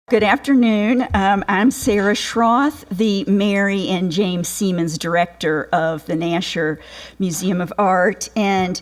Good afternoon. I'm Sarah Schroth, the Mary and James Siemens Director of the Nasher Museum of Art, and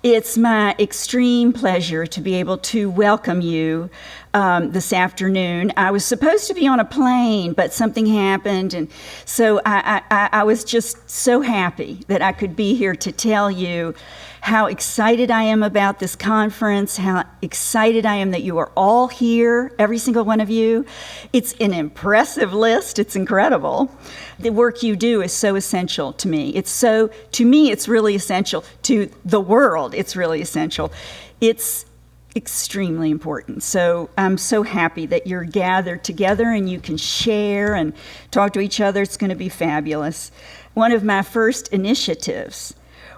it's my extreme pleasure to be able to welcome you this afternoon. I was supposed to be on a plane, but something happened, and so I was just so happy that I could be here to tell you how excited I am about this conference, how excited I am that you are all here, every single one of you. It's an impressive list. It's incredible. The work you do is so essential to me. To me, it's really essential. To the world, it's really essential. It's extremely important. So I'm so happy that you're gathered together and you can share and talk to each other. It's going to be fabulous. One of my first initiatives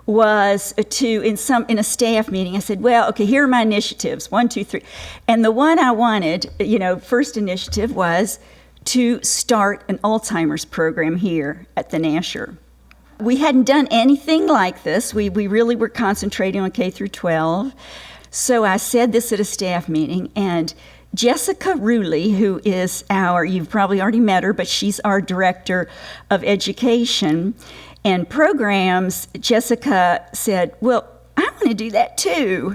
was in a staff meeting, I said, well, okay, here are my initiatives, 1, 2, 3. And the one I wanted, first initiative was to start an Alzheimer's program here at the Nasher. We hadn't done anything like this. We really were concentrating on K through 12. So I said this at a staff meeting, and Jessica Ruhle, who is you've probably already met her, but she's our Director of Education and Programs, Jessica said, well, I want to do that too.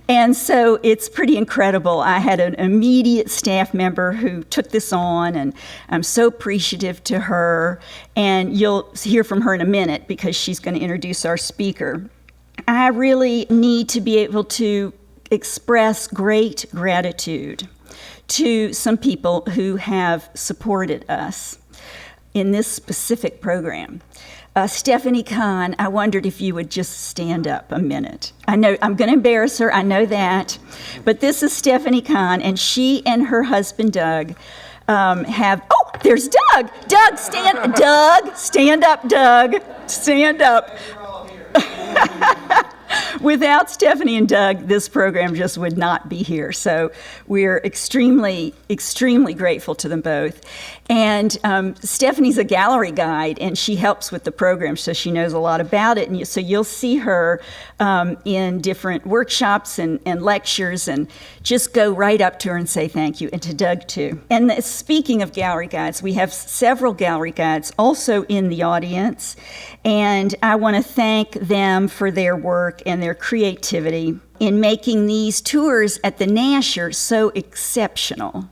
And so it's pretty incredible. I had an immediate staff member who took this on, and I'm so appreciative to her. And you'll hear from her in a minute because she's going to introduce our speaker. I really need to be able to express great gratitude to some people who have supported us in this specific program. Stephanie Kahn, I wondered if you would just stand up a minute. I know I'm going to embarrass her, I know that, but this is Stephanie Kahn, and she and her husband Doug there's Doug! Doug, stand up, Doug, stand up. Without Stephanie and Doug, this program just would not be here. So we're extremely, extremely grateful to them both. And Stephanie's a gallery guide, and she helps with the program, so she knows a lot about it. And so you'll see her in different workshops and lectures, and just go right up to her and say thank you, and to Doug too. And speaking of gallery guides, we have several gallery guides also in the audience, and I want to thank them for their work and their creativity in making these tours at the Nasher so exceptional.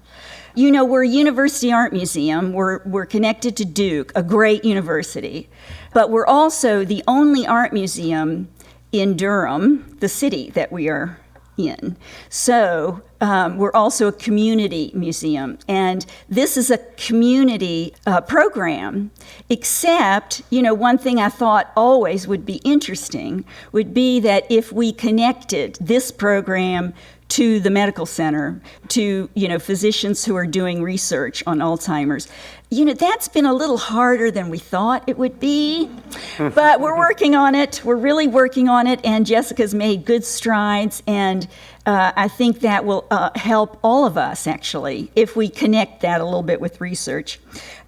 We're a university art museum. We're connected to Duke, a great university. But we're also the only art museum in Durham, the city that we are in. So we're also a community museum. And this is a community program, except, one thing I thought always would be interesting would be that if we connected this program to the medical center, to, physicians who are doing research on Alzheimer's. That's been a little harder than we thought it would be, but we're working on it. We're really working on it, and Jessica's made good strides, and I think that will help all of us, actually, if we connect that a little bit with research.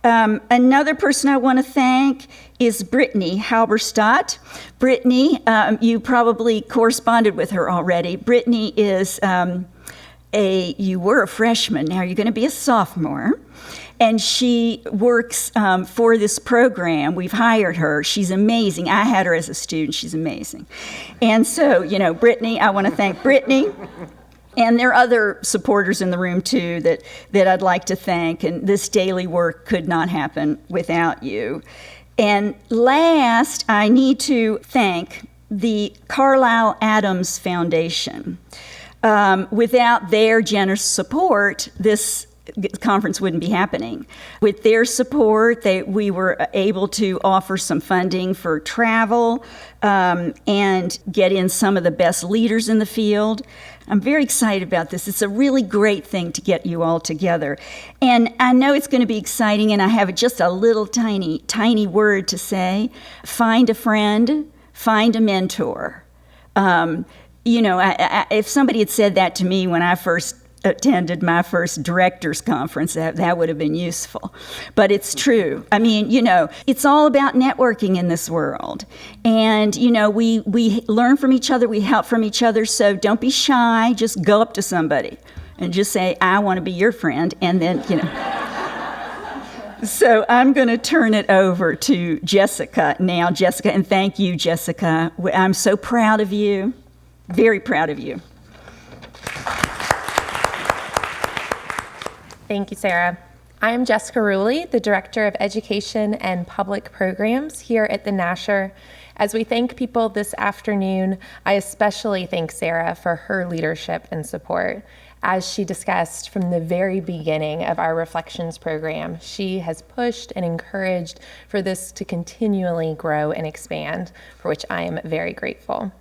Another person I want to thank is Brittany Halberstadt. Brittany, you probably corresponded with her already. Brittany is you were a freshman, now you're going to be a sophomore. And she works for this program. We've hired her. She's amazing. I had her as a student. She's amazing. And so, Brittany, I want to thank Brittany. And there are other supporters in the room, too, that I'd like to thank. And this daily work could not happen without you. And last, I need to thank the Carlisle Adams Foundation. Without their generous support, this conference wouldn't be happening. With their support, we were able to offer some funding for travel and get in some of the best leaders in the field. I'm very excited about this. It's a really great thing to get you all together. And I know it's going to be exciting, and I have just a little tiny word to say. Find a friend, find a mentor. If somebody had said that to me when I first attended my first director's conference, that would have been useful. But it's true. I mean, it's all about networking in this world. And, we learn from each other, we help from each other, so don't be shy, just go up to somebody and just say, I want to be your friend, and then, So I'm going to turn it over to Jessica now. Jessica, and thank you, Jessica. I'm so proud of you, very proud of you. Thank you, Sarah. I am Jessica Ruhle, the Director of Education and Public Programs here at the Nasher. As we thank people this afternoon, I especially thank Sarah for her leadership and support. As she discussed from the very beginning of our Reflections program, she has pushed and encouraged for this to continually grow and expand, for which I am very grateful.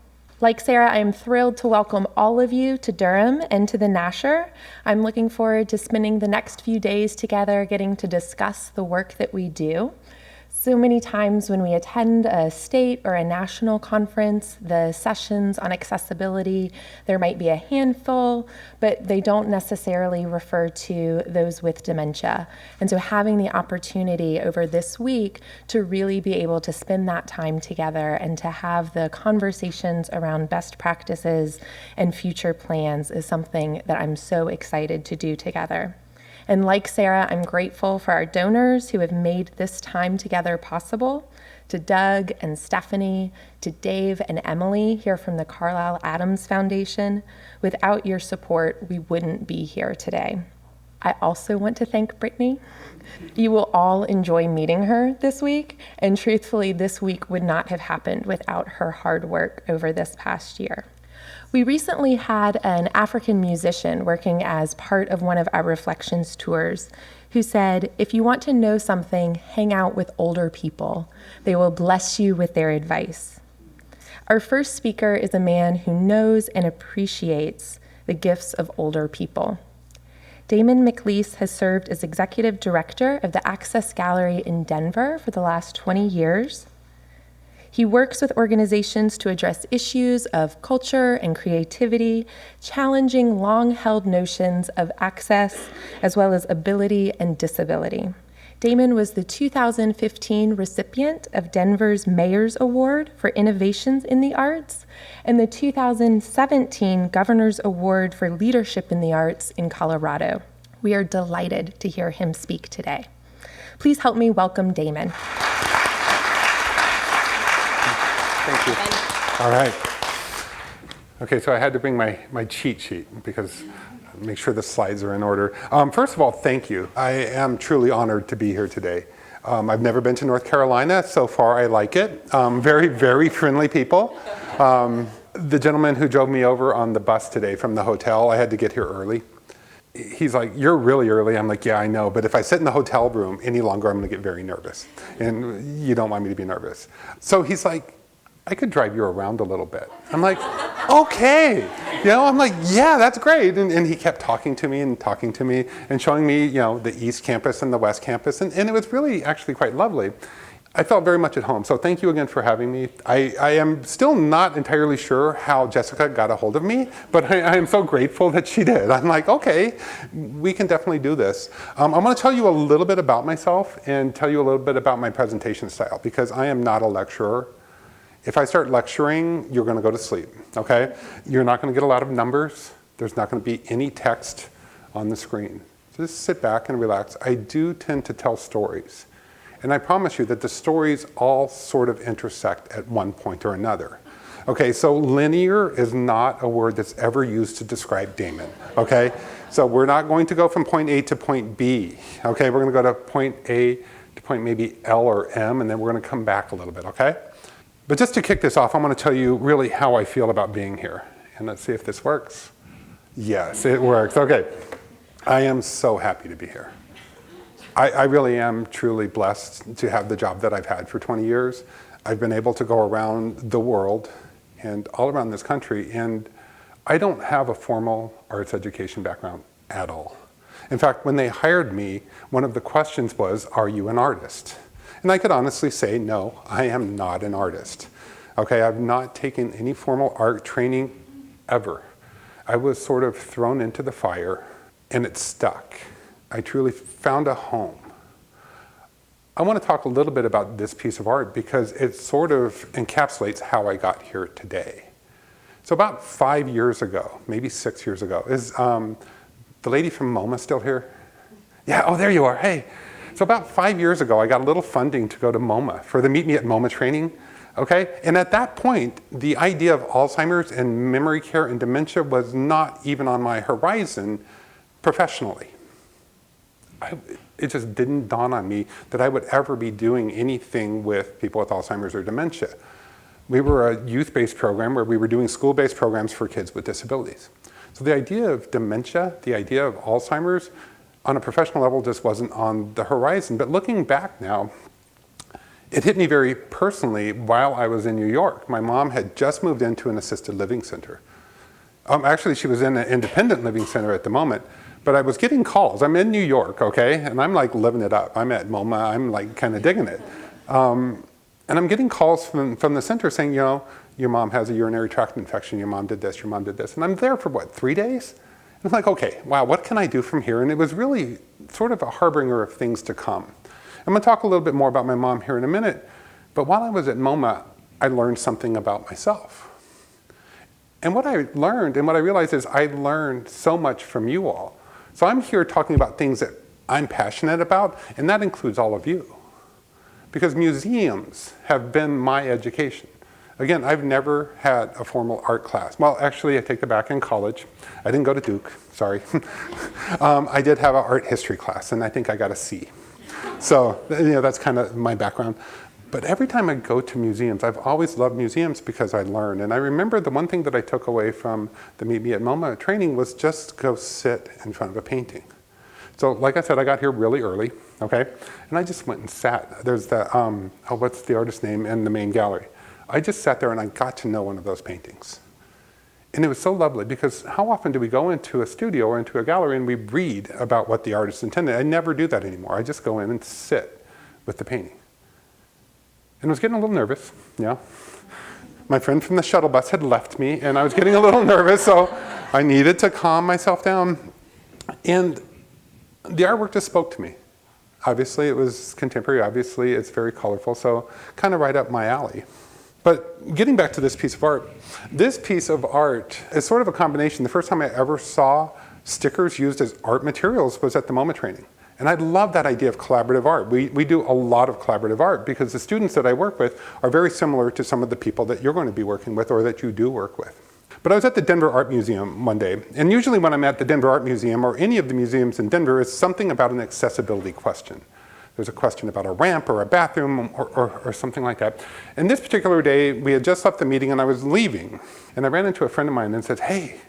Like Sarah, I am thrilled to welcome all of you to Durham and to the Nasher. I'm looking forward to spending the next few days together getting to discuss the work that we do. So many times when we attend a state or a national conference, the sessions on accessibility, there might be a handful, but they don't necessarily refer to those with dementia. And so having the opportunity over this week to really be able to spend that time together and to have the conversations around best practices and future plans is something that I'm so excited to do together. And like Sarah, I'm grateful for our donors who have made this time together possible, to Doug and Stephanie, to Dave and Emily here from the Carlisle Adams Foundation. Without your support, we wouldn't be here today. I also want to thank Brittany. You will all enjoy meeting her this week, and truthfully, this week would not have happened without her hard work over this past year. We recently had an African musician working as part of one of our Reflections tours who said, if you want to know something, hang out with older people. They will bless you with their advice. Our first speaker is a man who knows and appreciates the gifts of older people. Damon McLeese has served as executive director of the Access Gallery in Denver for the last 20 years. He works with organizations to address issues of culture and creativity, challenging long-held notions of access, as well as ability and disability. Damon was the 2015 recipient of Denver's Mayor's Award for Innovations in the Arts and the 2017 Governor's Award for Leadership in the Arts in Colorado. We are delighted to hear him speak today. Please help me welcome Damon. Thank you. All right. Okay, so I had to bring my cheat sheet because make sure the slides are in order. First of all, thank you. I am truly honored to be here today. I've never been to North Carolina. So far, I like it. Very, very friendly people. The gentleman who drove me over on the bus today from the hotel, I had to get here early. He's like, you're really early. I'm like, yeah, I know. But if I sit in the hotel room any longer, I'm going to get very nervous. And you don't want me to be nervous. So he's like, I could drive you around a little bit. I'm like, okay. I'm like, yeah, that's great. And he kept talking to me and showing me, the East Campus and the West Campus. And it was really actually quite lovely. I felt very much at home. So thank you again for having me. I am still not entirely sure how Jessica got a hold of me, but I am so grateful that she did. I'm like, okay, we can definitely do this. I'm going to tell you a little bit about myself and tell you a little bit about my presentation style because I am not a lecturer. If I start lecturing, you're going to go to sleep, okay? You're not going to get a lot of numbers. There's not going to be any text on the screen. So just sit back and relax. I do tend to tell stories. And I promise you that the stories all sort of intersect at one point or another. Okay, so linear is not a word that's ever used to describe Damon, okay? So we're not going to go from point A to point B, okay? We're going to go to point A to point maybe L or M, and then we're going to come back a little bit, okay? But just to kick this off, I'm going to tell you really how I feel about being here. And let's see if this works. Yes, it works. Okay. I am so happy to be here. I really am truly blessed to have the job that I've had for 20 years. I've been able to go around the world and all around this country, and I don't have a formal arts education background at all. In fact, when they hired me, one of the questions was, are you an artist? And I could honestly say, no, I am not an artist. Okay, I've not taken any formal art training ever. I was sort of thrown into the fire and it stuck. I truly found a home. I want to talk a little bit about this piece of art because it sort of encapsulates how I got here today. So about 5 years ago, maybe 6 years ago, is The lady from MoMA still here? Yeah, oh, there you are. Hey. So about 5 years ago, I got a little funding to go to MoMA for the Meet Me at MoMA training. Okay? And at that point, the idea of Alzheimer's and memory care and dementia was not even on my horizon professionally. It just didn't dawn on me that I would ever be doing anything with people with Alzheimer's or dementia. We were a youth-based program where we were doing school-based programs for kids with disabilities. So the idea of dementia, the idea of Alzheimer's, on a professional level just wasn't on the horizon. But looking back now, it hit me very personally while I was in New York. My mom had just moved into an assisted living center. Actually, she was in an independent living center at the moment, but I was getting calls. I'm in New York, okay? And I'm like living it up. I'm at MoMA, I'm like kind of digging it. And I'm getting calls from the center saying, you know, your mom has a urinary tract infection, your mom did this, your mom did this. And I'm there for what, 3 days? And I'm like, okay, wow, what can I do from here? And it was really sort of a harbinger of things to come. I'm gonna talk a little bit more about my mom here in a minute, but while I was at MoMA, I learned something about myself. And what I learned and what I realized is I learned so much from you all. So I'm here talking about things that I'm passionate about, and that includes all of you. Because museums have been my education. Again, I've never had a formal art class. Well, actually, I take it back, in college. I didn't go to Duke, sorry. I did have an art history class, and I think I got a C. So, you know, that's kind of my background. But every time I go to museums, I've always loved museums because I learn. And I remember the one thing that I took away from the Meet Me at MoMA training was just go sit in front of a painting. So, like I said, I got here really early, okay? And I just went and sat. There's the, what's the artist's name in the main gallery? I just sat there and I got to know one of those paintings. And it was so lovely because how often do we go into a studio or into a gallery and we read about what the artist intended? I never do that anymore. I just go in and sit with the painting. And I was getting a little nervous, yeah. My friend from the shuttle bus had left me and I was getting a little nervous, so I needed to calm myself down. And the artwork just spoke to me. Obviously it was contemporary, obviously it's very colorful, so kind of right up my alley. But getting back to this piece of art is sort of a combination. The first time I ever saw stickers used as art materials was at the MoMA training. And I love that idea of collaborative art. We do a lot of collaborative art because the students that I work with are very similar to some of the people that you're going to be working with or that you do work with. But I was at the Denver Art Museum one day, and usually when I'm at the Denver Art Museum or any of the museums in Denver, it's something about an accessibility question. There's a question about a ramp or a bathroom or something like that. And this particular day, we had just left the meeting and I was leaving. And I ran into a friend of mine and said, hey,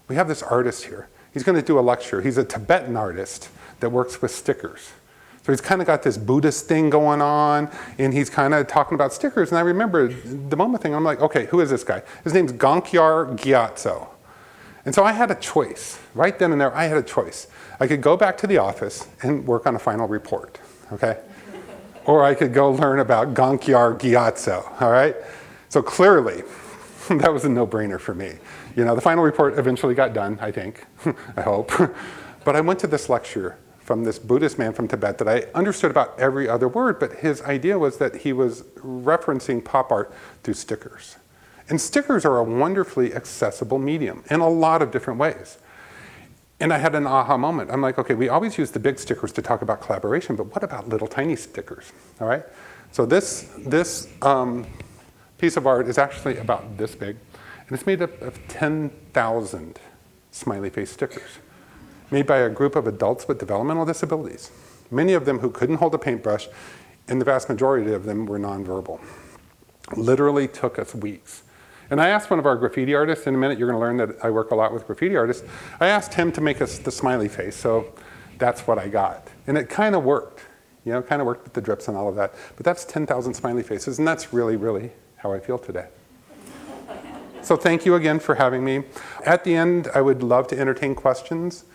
we have this artist here. He's gonna do a lecture. He's a Tibetan artist that works with stickers. So he's kind of got this Buddhist thing going on and he's kind of talking about stickers. And I remember the MoMA thing, I'm like, okay, who is this guy? His name's Gankyar Gyatso. And so I had a choice. Right then and there, I had a choice. I could go back to the office and work on a final report. Okay? Or I could go learn about Gankyar Gyatso, all right? So clearly, that was a no-brainer for me. You know, the final report eventually got done, I think, I hope. But I went to this lecture from this Buddhist man from Tibet that I understood about every other word, but his idea was that he was referencing pop art through stickers. And stickers are a wonderfully accessible medium in a lot of different ways. And I had an aha moment. I'm like, okay, we always use the big stickers to talk about collaboration, but what about little tiny stickers, all right? So this piece of art is actually about this big, and it's made up of 10,000 smiley face stickers, made by a group of adults with developmental disabilities, many of them who couldn't hold a paintbrush, and the vast majority of them were nonverbal. Literally took us weeks. And I asked one of our graffiti artists, in a minute you're gonna learn that I work a lot with graffiti artists, I asked him to make us the smiley face, so that's what I got. And it kind of worked, you know, kind of worked with the drips and all of that. But that's 10,000 smiley faces, and that's really, really how I feel today. So thank you again for having me. At the end, I would love to entertain questions.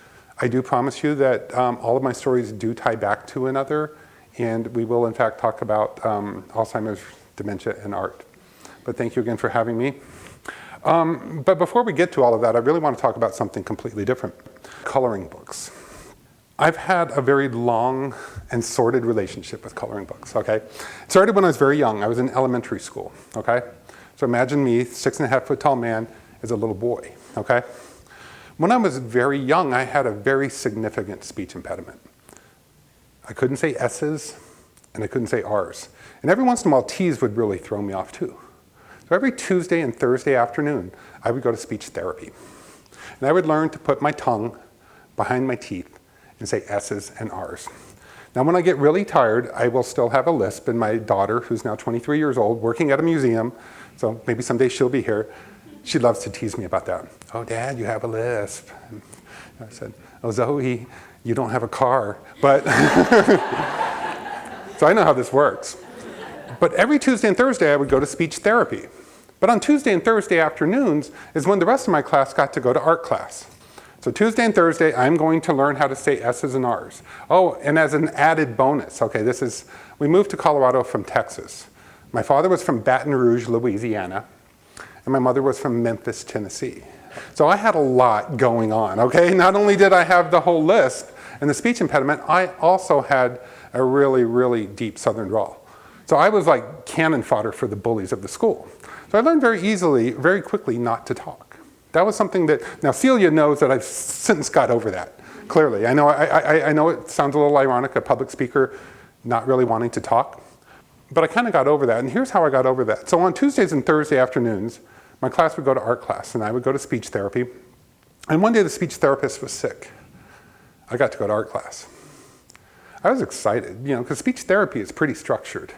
I do promise you that all of my stories do tie back to another, and we will in fact talk about Alzheimer's, dementia, and art. But thank you again for having me. But before we get to all of that, I really want to talk about something completely different. Coloring books. I've had a very long and sordid relationship with coloring books, okay? It started when I was very young. I was in elementary school, okay? So imagine me, 6.5 foot tall man, as a little boy, okay? When I was very young, I had a very significant speech impediment. I couldn't say S's and I couldn't say R's. And every once in a while, T's would really throw me off too. So every Tuesday and Thursday afternoon, I would go to speech therapy. And I would learn to put my tongue behind my teeth and say S's and R's. Now, when I get really tired, I will still have a lisp, and my daughter, who's now 23 years old, working at a museum, so maybe someday she'll be here, she loves to tease me about that. Oh, Dad, you have a lisp. And I said, oh, Zoe, you don't have a car. But so I know how this works. But every Tuesday and Thursday, I would go to speech therapy. But on Tuesday and Thursday afternoons is when the rest of my class got to go to art class. So Tuesday and Thursday, I'm going to learn how to say S's and R's. Oh, and as an added bonus, okay, we moved to Colorado from Texas. My father was from Baton Rouge, Louisiana, and my mother was from Memphis, Tennessee. So I had a lot going on, okay? Not only did I have the whole lisp and the speech impediment, I also had a really, really deep Southern drawl. So I was like cannon fodder for the bullies of the school. So I learned very quickly not to talk. That was something that, now Celia knows that I've since got over that, clearly. I know it sounds a little ironic, a public speaker not really wanting to talk, but I kind of got over that, and here's how I got over that. So on Tuesdays and Thursday afternoons, my class would go to art class, and I would go to speech therapy, and one day the speech therapist was sick. I got to go to art class. I was excited, because speech therapy is pretty structured.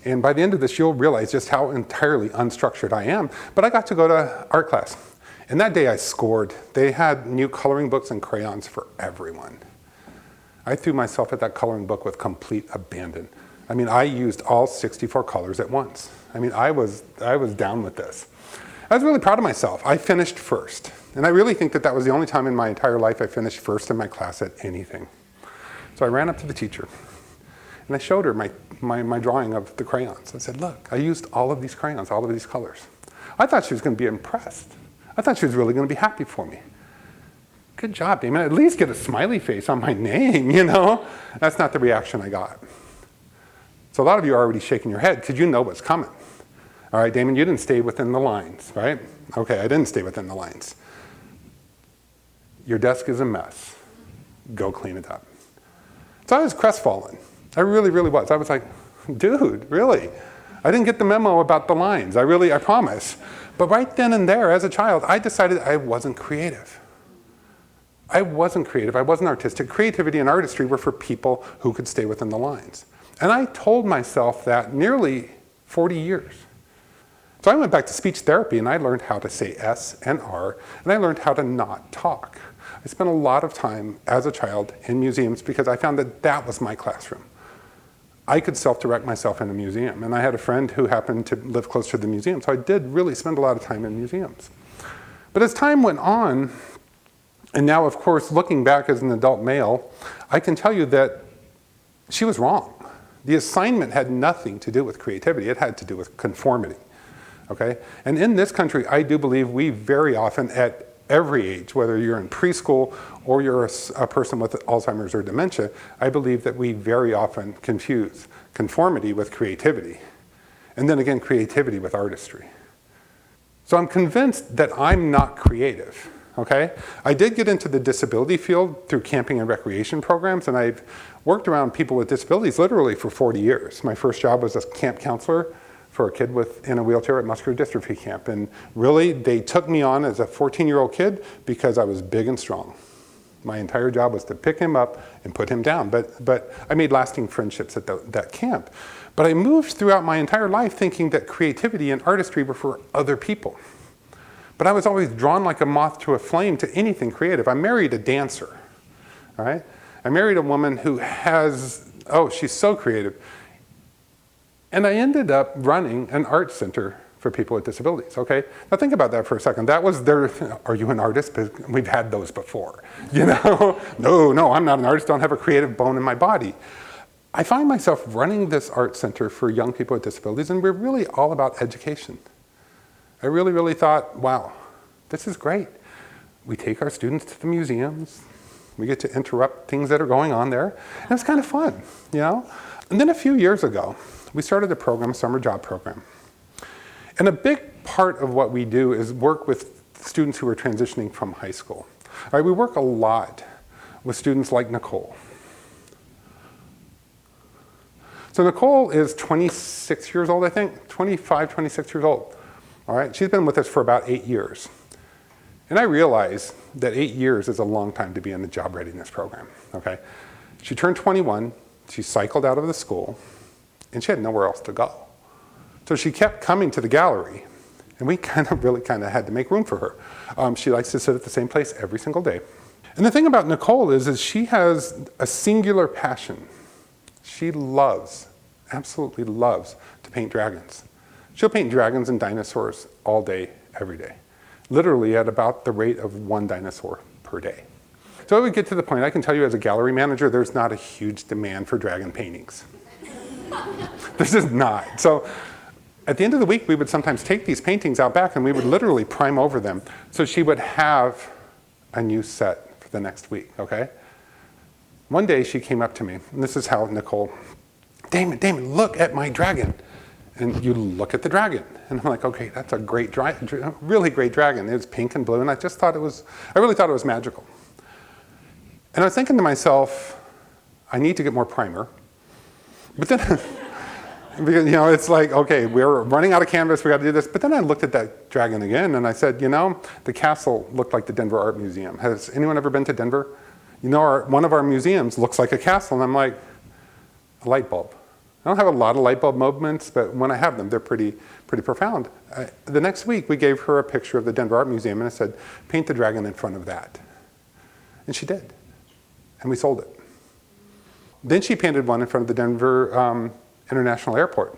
And by the end of this, you'll realize just how entirely unstructured I am, but I got to go to art class. And that day I scored. They had new coloring books and crayons for everyone. I threw myself at that coloring book with complete abandon. I used all 64 colors at once. I was down with this. I was really proud of myself. I finished first. And I really think that was the only time in my entire life I finished first in my class at anything. So I ran up to the teacher and I showed her my drawing of the crayons. I said, look, I used all of these crayons, all of these colors. I thought she was going to be impressed. I thought she was really going to be happy for me. Good job, Damon. At least get a smiley face on my name, That's not the reaction I got. So a lot of you are already shaking your head because you know what's coming. All right, Damon, you didn't stay within the lines, right? Okay, I didn't stay within the lines. Your desk is a mess. Go clean it up. So I was crestfallen. I really, really was. I was like, dude, really? I didn't get the memo about the lines. I promise. But right then and there, as a child, I decided I wasn't creative. I wasn't artistic. Creativity and artistry were for people who could stay within the lines. And I told myself that nearly 40 years. So I went back to speech therapy and I learned how to say S and R, and I learned how to not talk. I spent a lot of time as a child in museums because I found that was my classroom. I could self-direct myself in a museum, and I had a friend who happened to live close to the museum, so I did really spend a lot of time in museums. But as time went on, and now, of course, looking back as an adult male, I can tell you that she was wrong. The assignment had nothing to do with creativity. It had to do with conformity, okay? And in this country, I do believe we very often, at every age, whether you're in preschool or you're a person with Alzheimer's or dementia, I believe that we very often confuse conformity with creativity. And then again, creativity with artistry. So I'm convinced that I'm not creative, okay? I did get into the disability field through camping and recreation programs, and I've worked around people with disabilities literally for 40 years. My first job was as camp counselor for a kid in a wheelchair at muscular dystrophy camp. And really, they took me on as a 14-year-old kid because I was big and strong. My entire job was to pick him up and put him down. But I made lasting friendships at that camp. But I moved throughout my entire life thinking that creativity and artistry were for other people. But I was always drawn like a moth to a flame to anything creative. I married a dancer, all right? I married a woman who she's so creative. And I ended up running an art center for people with disabilities, okay? Now think about that for a second. That was are you an artist? Because we've had those before, No, I'm not an artist. Don't have a creative bone in my body. I find myself running this art center for young people with disabilities, and we're really all about education. I really, really thought, wow, this is great. We take our students to the museums. We get to interrupt things that are going on there. And it's kind of fun, And then a few years ago, we started a program, a summer job program. And a big part of what we do is work with students who are transitioning from high school. All right, we work a lot with students like Nicole. So Nicole is 26 years old, I think, 25, 26 years old. All right, she's been with us for about 8 years. And I realize that 8 years is a long time to be in the job readiness program, okay? She turned 21, she cycled out of the school, and she had nowhere else to go. So she kept coming to the gallery, and we really had to make room for her. She likes to sit at the same place every single day. And the thing about Nicole is she has a singular passion. She absolutely loves to paint dragons. She'll paint dragons and dinosaurs all day, every day. Literally at about the rate of 1 dinosaur per day. So it would get to the point, I can tell you as a gallery manager, there's not a huge demand for dragon paintings. This is not. So at the end of the week, we would sometimes take these paintings out back and we would literally prime over them. So she would have a new set for the next week, okay? One day she came up to me, and this is how Nicole, Damon, look at my dragon. And you look at the dragon. And I'm like, okay, that's a great really great dragon. It was pink and blue, and I really thought it was magical. And I was thinking to myself, I need to get more primer. But then, because, it's like, okay, we're running out of canvas, we got to do this. But then I looked at that dragon again, and I said, the castle looked like the Denver Art Museum. Has anyone ever been to Denver? One of our museums looks like a castle, and I'm like, a light bulb. I don't have a lot of light bulb moments, but when I have them, they're pretty profound. The next week, we gave her a picture of the Denver Art Museum, and I said, paint the dragon in front of that. And she did. And we sold it. Then she painted one in front of the Denver International Airport.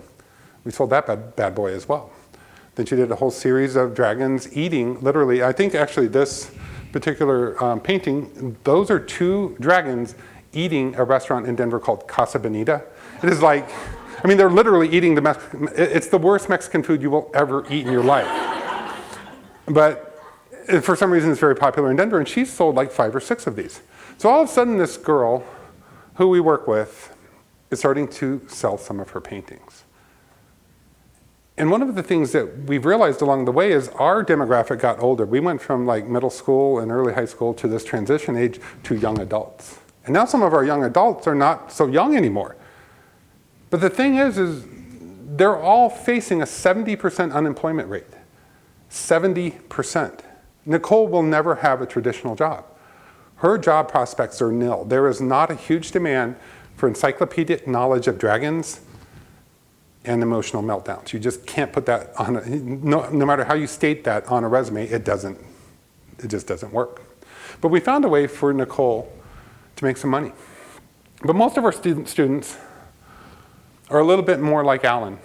We sold that bad boy as well. Then she did a whole series of dragons eating, literally, I think actually this particular painting, those are 2 dragons eating a restaurant in Denver called Casa Bonita. It is like, they're literally eating it's the worst Mexican food you will ever eat in your life. But for some reason it's very popular in Denver, and she's sold like 5 or 6 of these. So all of a sudden this girl who we work with is starting to sell some of her paintings. And one of the things that we've realized along the way is our demographic got older. We went from like middle school and early high school to this transition age to young adults. And now some of our young adults are not so young anymore. But the thing is they're all facing a 70% unemployment rate. 70%. Nicole will never have a traditional job. Her job prospects are nil. There is not a huge demand for encyclopedic knowledge of dragons and emotional meltdowns. You just can't put that on, no matter how you state that on a resume, it just doesn't work. But we found a way for Nicole to make some money. But most of our students are a little bit more like Alan.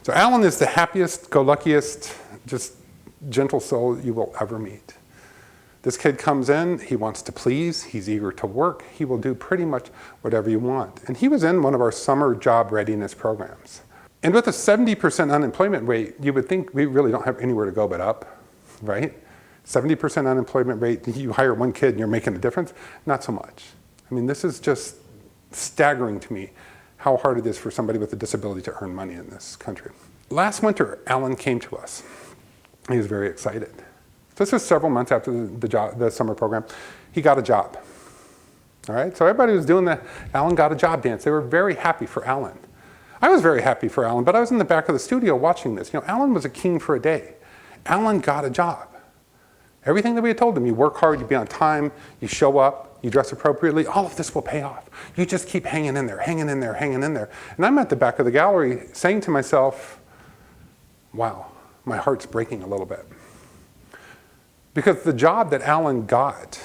So Alan is the happiest, go-luckiest, just gentle soul you will ever meet. This kid comes in, he wants to please, he's eager to work, he will do pretty much whatever you want. And he was in one of our summer job readiness programs. And with a 70% unemployment rate, you would think we really don't have anywhere to go but up, right? 70% unemployment rate, you hire one kid and you're making a difference? Not so much. This is just staggering to me how hard it is for somebody with a disability to earn money in this country. Last winter, Alan came to us. He was very excited. This was several months after the summer program. He got a job. All right, so everybody was doing the Alan got a job dance. They were very happy for Alan. I was very happy for Alan, but I was in the back of the studio watching this. Alan was a king for a day. Alan got a job. Everything that we had told him, you work hard, you be on time, you show up, you dress appropriately, all of this will pay off. You just keep hanging in there, hanging in there, hanging in there. And I'm at the back of the gallery saying to myself, wow, my heart's breaking a little bit. Because the job that Alan got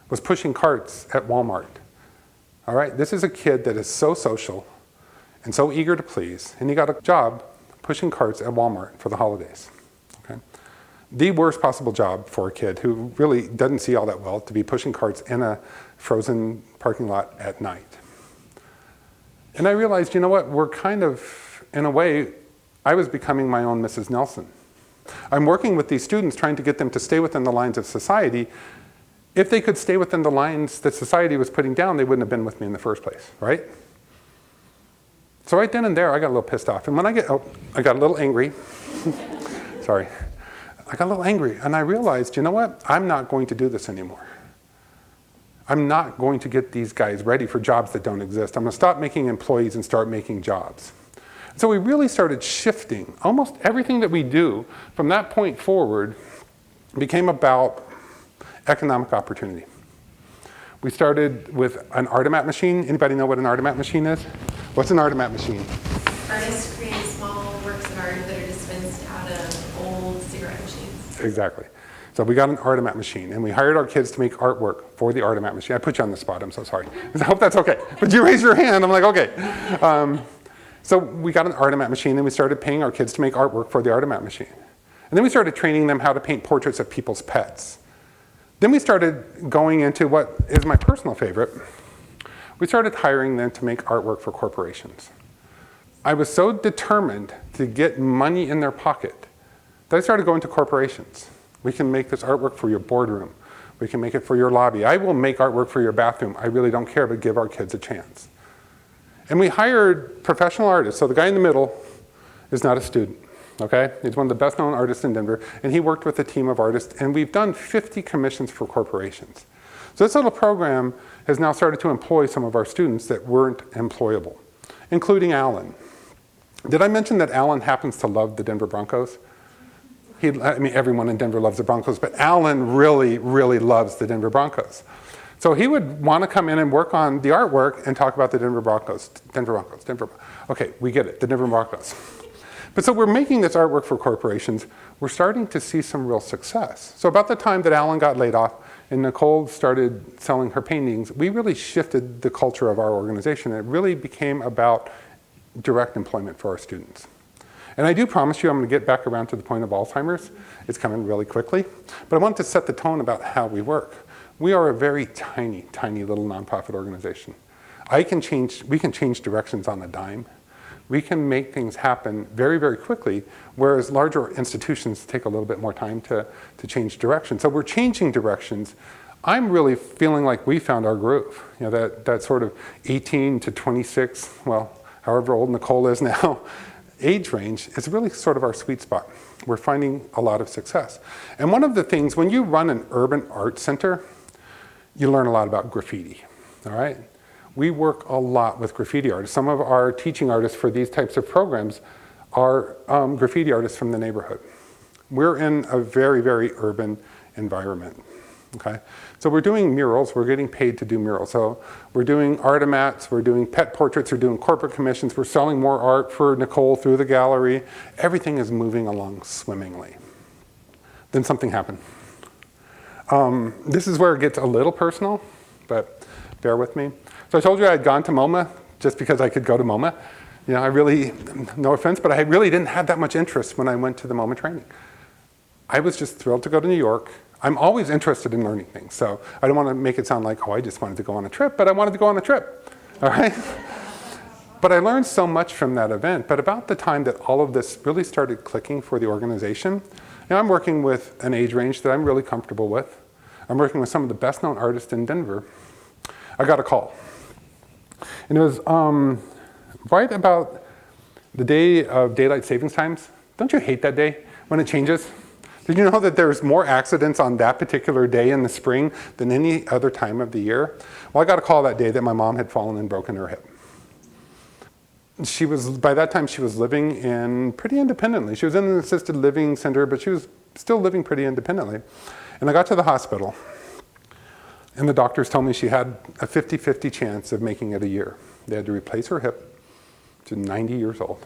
was pushing carts at Walmart. All right, this is a kid that is so social and so eager to please, and he got a job pushing carts at Walmart for the holidays. Okay? The worst possible job for a kid who really doesn't see all that well to be pushing carts in a frozen parking lot at night. And I realized, you know what, we're kind of, in a way, I was becoming my own Mrs. Nelson. I'm working with these students trying to get them to stay within the lines of society. If they could stay within the lines that society was putting down, they wouldn't have been with me in the first place, right? So right then and there, I got a little pissed off. And when I got a little angry. Sorry. I got a little angry, and I realized, you know what? I'm not going to do this anymore. I'm not going to get these guys ready for jobs that don't exist. I'm going to stop making employees and start making jobs. So we really started shifting. Almost everything that we do from that point forward became about economic opportunity. We started with an Artimat machine. Anybody know what an Artimat machine is? What's an Artimat machine? Artists create small works of art that are dispensed out of old cigarette machines. Exactly. So we got an Artimat machine, and we hired our kids to make artwork for the Artimat machine. I put you on the spot, I'm so sorry. I hope that's okay. But you raised your hand, I'm like, okay. So we got an Artimat machine, and we started paying our kids to make artwork for the Artimat machine. And then we started training them how to paint portraits of people's pets. Then we started going into what is my personal favorite. We started hiring them to make artwork for corporations. I was so determined to get money in their pocket that I started going to corporations. We can make this artwork for your boardroom. We can make it for your lobby. I will make artwork for your bathroom. I really don't care, but give our kids a chance. And we hired professional artists. So the guy in the middle is not a student, okay? He's one of the best known artists in Denver, and he worked with a team of artists, and we've done 50 commissions for corporations. So this little program has now started to employ some of our students that weren't employable, including Alan. Did I mention that Alan happens to love the Denver Broncos? Everyone in Denver loves the Broncos, but Alan really, really loves the Denver Broncos. So he would want to come in and work on the artwork and talk about the Denver Broncos. Okay, we get it, the Denver Broncos. But so we're making this artwork for corporations. We're starting to see some real success. So about the time that Alan got laid off and Nicole started selling her paintings, we really shifted the culture of our organization. It really became about direct employment for our students. And I do promise you I'm going to get back around to the point of Alzheimer's. It's coming really quickly. But I want to set the tone about how we work. We are a very tiny, tiny little nonprofit organization. We can change directions on a dime. We can make things happen very, very quickly, whereas larger institutions take a little bit more time to change direction. So we're changing directions. I'm really feeling like we found our groove. You know, that sort of 18 to 26, well, however old Nicole is now, age range is really sort of our sweet spot. We're finding a lot of success. And one of the things, when you run an urban art center, you learn a lot about graffiti, all right? We work a lot with graffiti artists. Some of our teaching artists for these types of programs are graffiti artists from the neighborhood. We're in a very, very urban environment, okay? So we're doing murals, we're getting paid to do murals. So we're doing Artimats, we're doing pet portraits, we're doing corporate commissions, we're selling more art for Nicole through the gallery. Everything is moving along swimmingly. Then something happened. This is where it gets a little personal, but bear with me. So I told you I had gone to MoMA just because I could go to MoMA. You know, I really, no offense, but I really didn't have that much interest when I went to the MoMA training. I was just thrilled to go to New York. I'm always interested in learning things, so I don't want to make it sound like, oh, I just wanted to go on a trip, but I wanted to go on a trip, all right? But I learned so much from that event. But about the time that all of this really started clicking for the organization, you know, I'm working with an age range that I'm really comfortable with. I'm working with some of the best known artists in Denver. I got a call. And it was right about the day of daylight savings times. Don't you hate that day when it changes? Did you know that there's more accidents on that particular day in the spring than any other time of the year? Well, I got a call that day that my mom had fallen and broken her hip. By that time, she was living in pretty independently. She was in an assisted living center, but she was still living pretty independently. And I got to the hospital, and the doctors told me she had a 50-50 chance of making it a year. They had to replace her hip to 90 years old.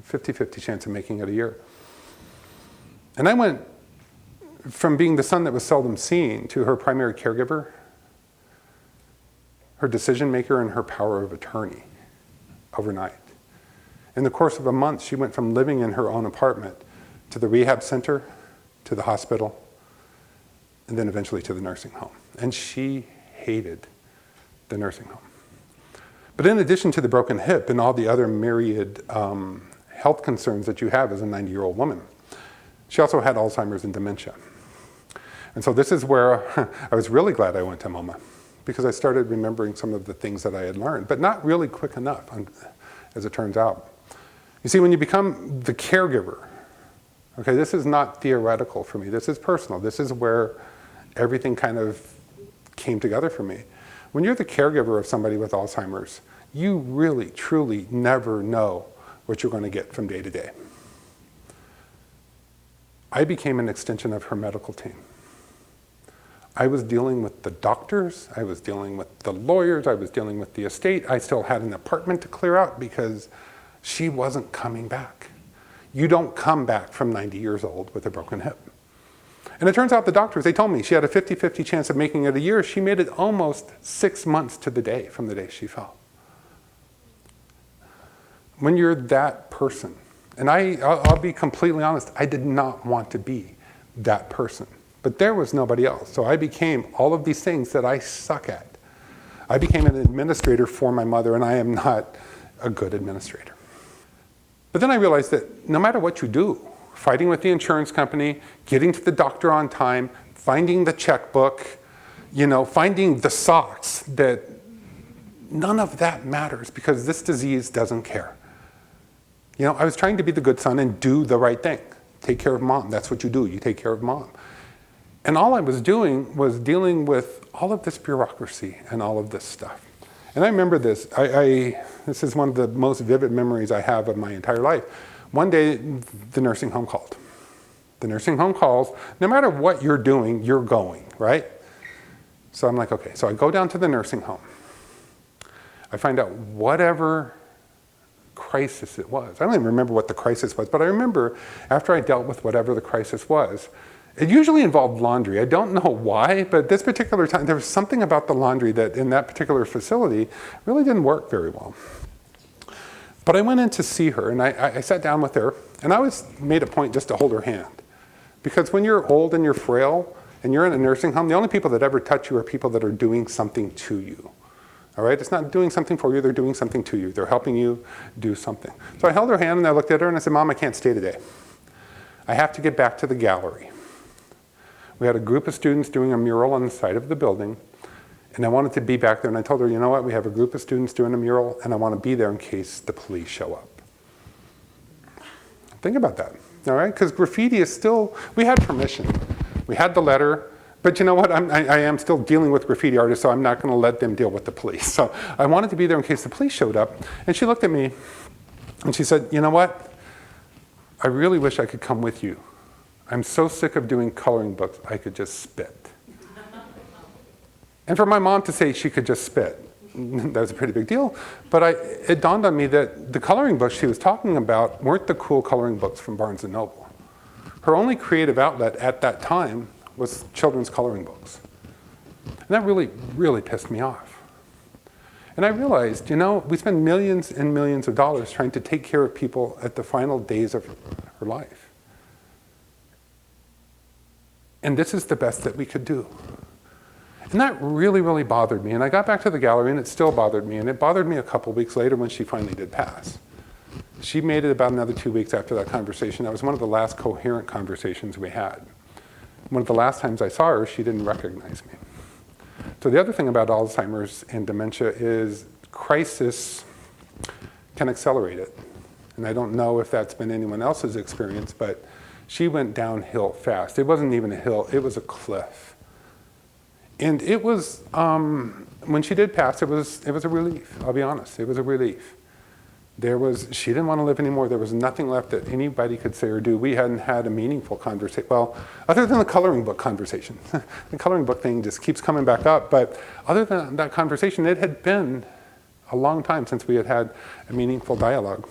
50-50 chance of making it a year. And I went from being the son that was seldom seen to her primary caregiver, her decision maker, and her power of attorney overnight. In the course of a month, she went from living in her own apartment to the rehab center, to the hospital, and then eventually to the nursing home. And she hated the nursing home. But in addition to the broken hip and all the other myriad health concerns that you have as a 90-year-old woman, she also had Alzheimer's and dementia. And so this is where I was really glad I went to MoMA, because I started remembering some of the things that I had learned, but not really quick enough, as it turns out. You see, when you become the caregiver Okay, this is not theoretical for me. This is personal. This is where everything kind of came together for me. When you're the caregiver of somebody with Alzheimer's, you really, truly never know what you're going to get from day to day. I became an extension of her medical team. I was dealing with the doctors, I was dealing with the lawyers, I was dealing with the estate. I still had an apartment to clear out because she wasn't coming back. You don't come back from 90 years old with a broken hip. And it turns out the doctors, they told me she had a 50-50 chance of making it a year. She made it almost 6 months to the day from the day she fell. When you're that person, and I'll be completely honest, I did not want to be that person. But there was nobody else. So I became all of these things that I suck at. I became an administrator for my mother, and I am not a good administrator. But then I realized that no matter what you do, fighting with the insurance company, getting to the doctor on time, finding the checkbook, finding the socks, that none of that matters because this disease doesn't care. I was trying to be the good son and do the right thing. Take care of mom. That's what you do. You take care of mom. And all I was doing was dealing with all of this bureaucracy and all of this stuff. And I remember this. This is one of the most vivid memories I have of my entire life. One day, the nursing home called. The nursing home calls. No matter what you're doing, you're going, right? So I'm like, okay. So I go down to the nursing home. I find out whatever crisis it was. I don't even remember what the crisis was, but I remember after I dealt with whatever the crisis was, it usually involved laundry. I don't know why, but this particular time, there was something about the laundry that in that particular facility really didn't work very well. But I went in to see her, and I sat down with her, and I always made a point just to hold her hand. Because when you're old and you're frail, and you're in a nursing home, the only people that ever touch you are people that are doing something to you. All right? It's not doing something for you, they're doing something to you. They're helping you do something. So I held her hand, and I looked at her, and I said, Mom, I can't stay today. I have to get back to the gallery. We had a group of students doing a mural on the side of the building, and I wanted to be back there. And I told her, you know what, we have a group of students doing a mural, and I want to be there in case the police show up. Think about that, all right? Because graffiti is still, we had permission. We had the letter, but you know what, I am still dealing with graffiti artists, so I'm not going to let them deal with the police. So I wanted to be there in case the police showed up. And she looked at me, and she said, you know what, I really wish I could come with you. I'm so sick of doing coloring books, I could just spit. And for my mom to say she could just spit, that was a pretty big deal. But it dawned on me that the coloring books she was talking about weren't the cool coloring books from Barnes & Noble. Her only creative outlet at that time was children's coloring books. And that really, really pissed me off. And I realized, we spend millions and millions of dollars trying to take care of people at the final days of her life. And this is the best that we could do. And that really, really bothered me. And I got back to the gallery, and it still bothered me. And it bothered me a couple weeks later when she finally did pass. She made it about another 2 weeks after that conversation. That was one of the last coherent conversations we had. One of the last times I saw her, she didn't recognize me. So the other thing about Alzheimer's and dementia is crisis can accelerate it. And I don't know if that's been anyone else's experience, but she went downhill fast. It wasn't even a hill, it was a cliff. And it was, when she did pass, it was a relief, I'll be honest, it was a relief. She didn't want to live anymore. There was nothing left that anybody could say or do. We hadn't had a meaningful conversation. Well, other than the coloring book conversation. The coloring book thing just keeps coming back up. But other than that conversation, it had been a long time since we had had a meaningful dialogue.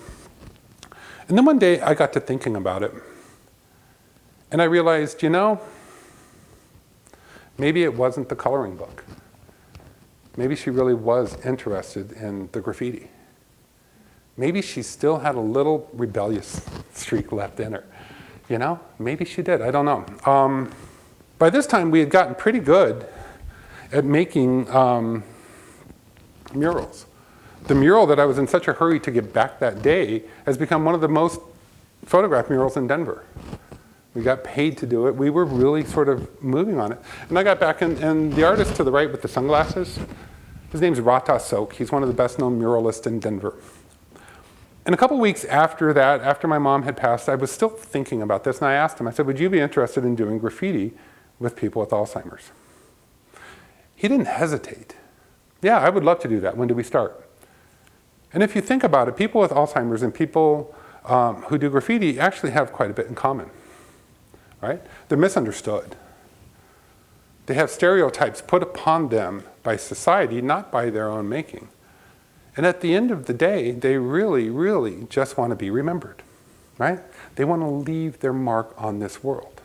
And then one day I got to thinking about it. And I realized, maybe it wasn't the coloring book. Maybe she really was interested in the graffiti. Maybe she still had a little rebellious streak left in her. Maybe she did, I don't know. By this time, we had gotten pretty good at making murals. The mural that I was in such a hurry to get back that day has become one of the most photographed murals in Denver. We got paid to do it. We were really sort of moving on it. And I got back, and the artist to the right with the sunglasses, his name's Schroth. He's one of the best known muralists in Denver. And a couple weeks after that, after my mom had passed, I was still thinking about this, and I asked him, I said, would you be interested in doing graffiti with people with Alzheimer's? He didn't hesitate. Yeah, I would love to do that. When do we start? And if you think about it, people with Alzheimer's and people who do graffiti actually have quite a bit in common, right? They're misunderstood. They have stereotypes put upon them by society, not by their own making. And at the end of the day, they really, really just want to be remembered, right? They want to leave their mark on this world.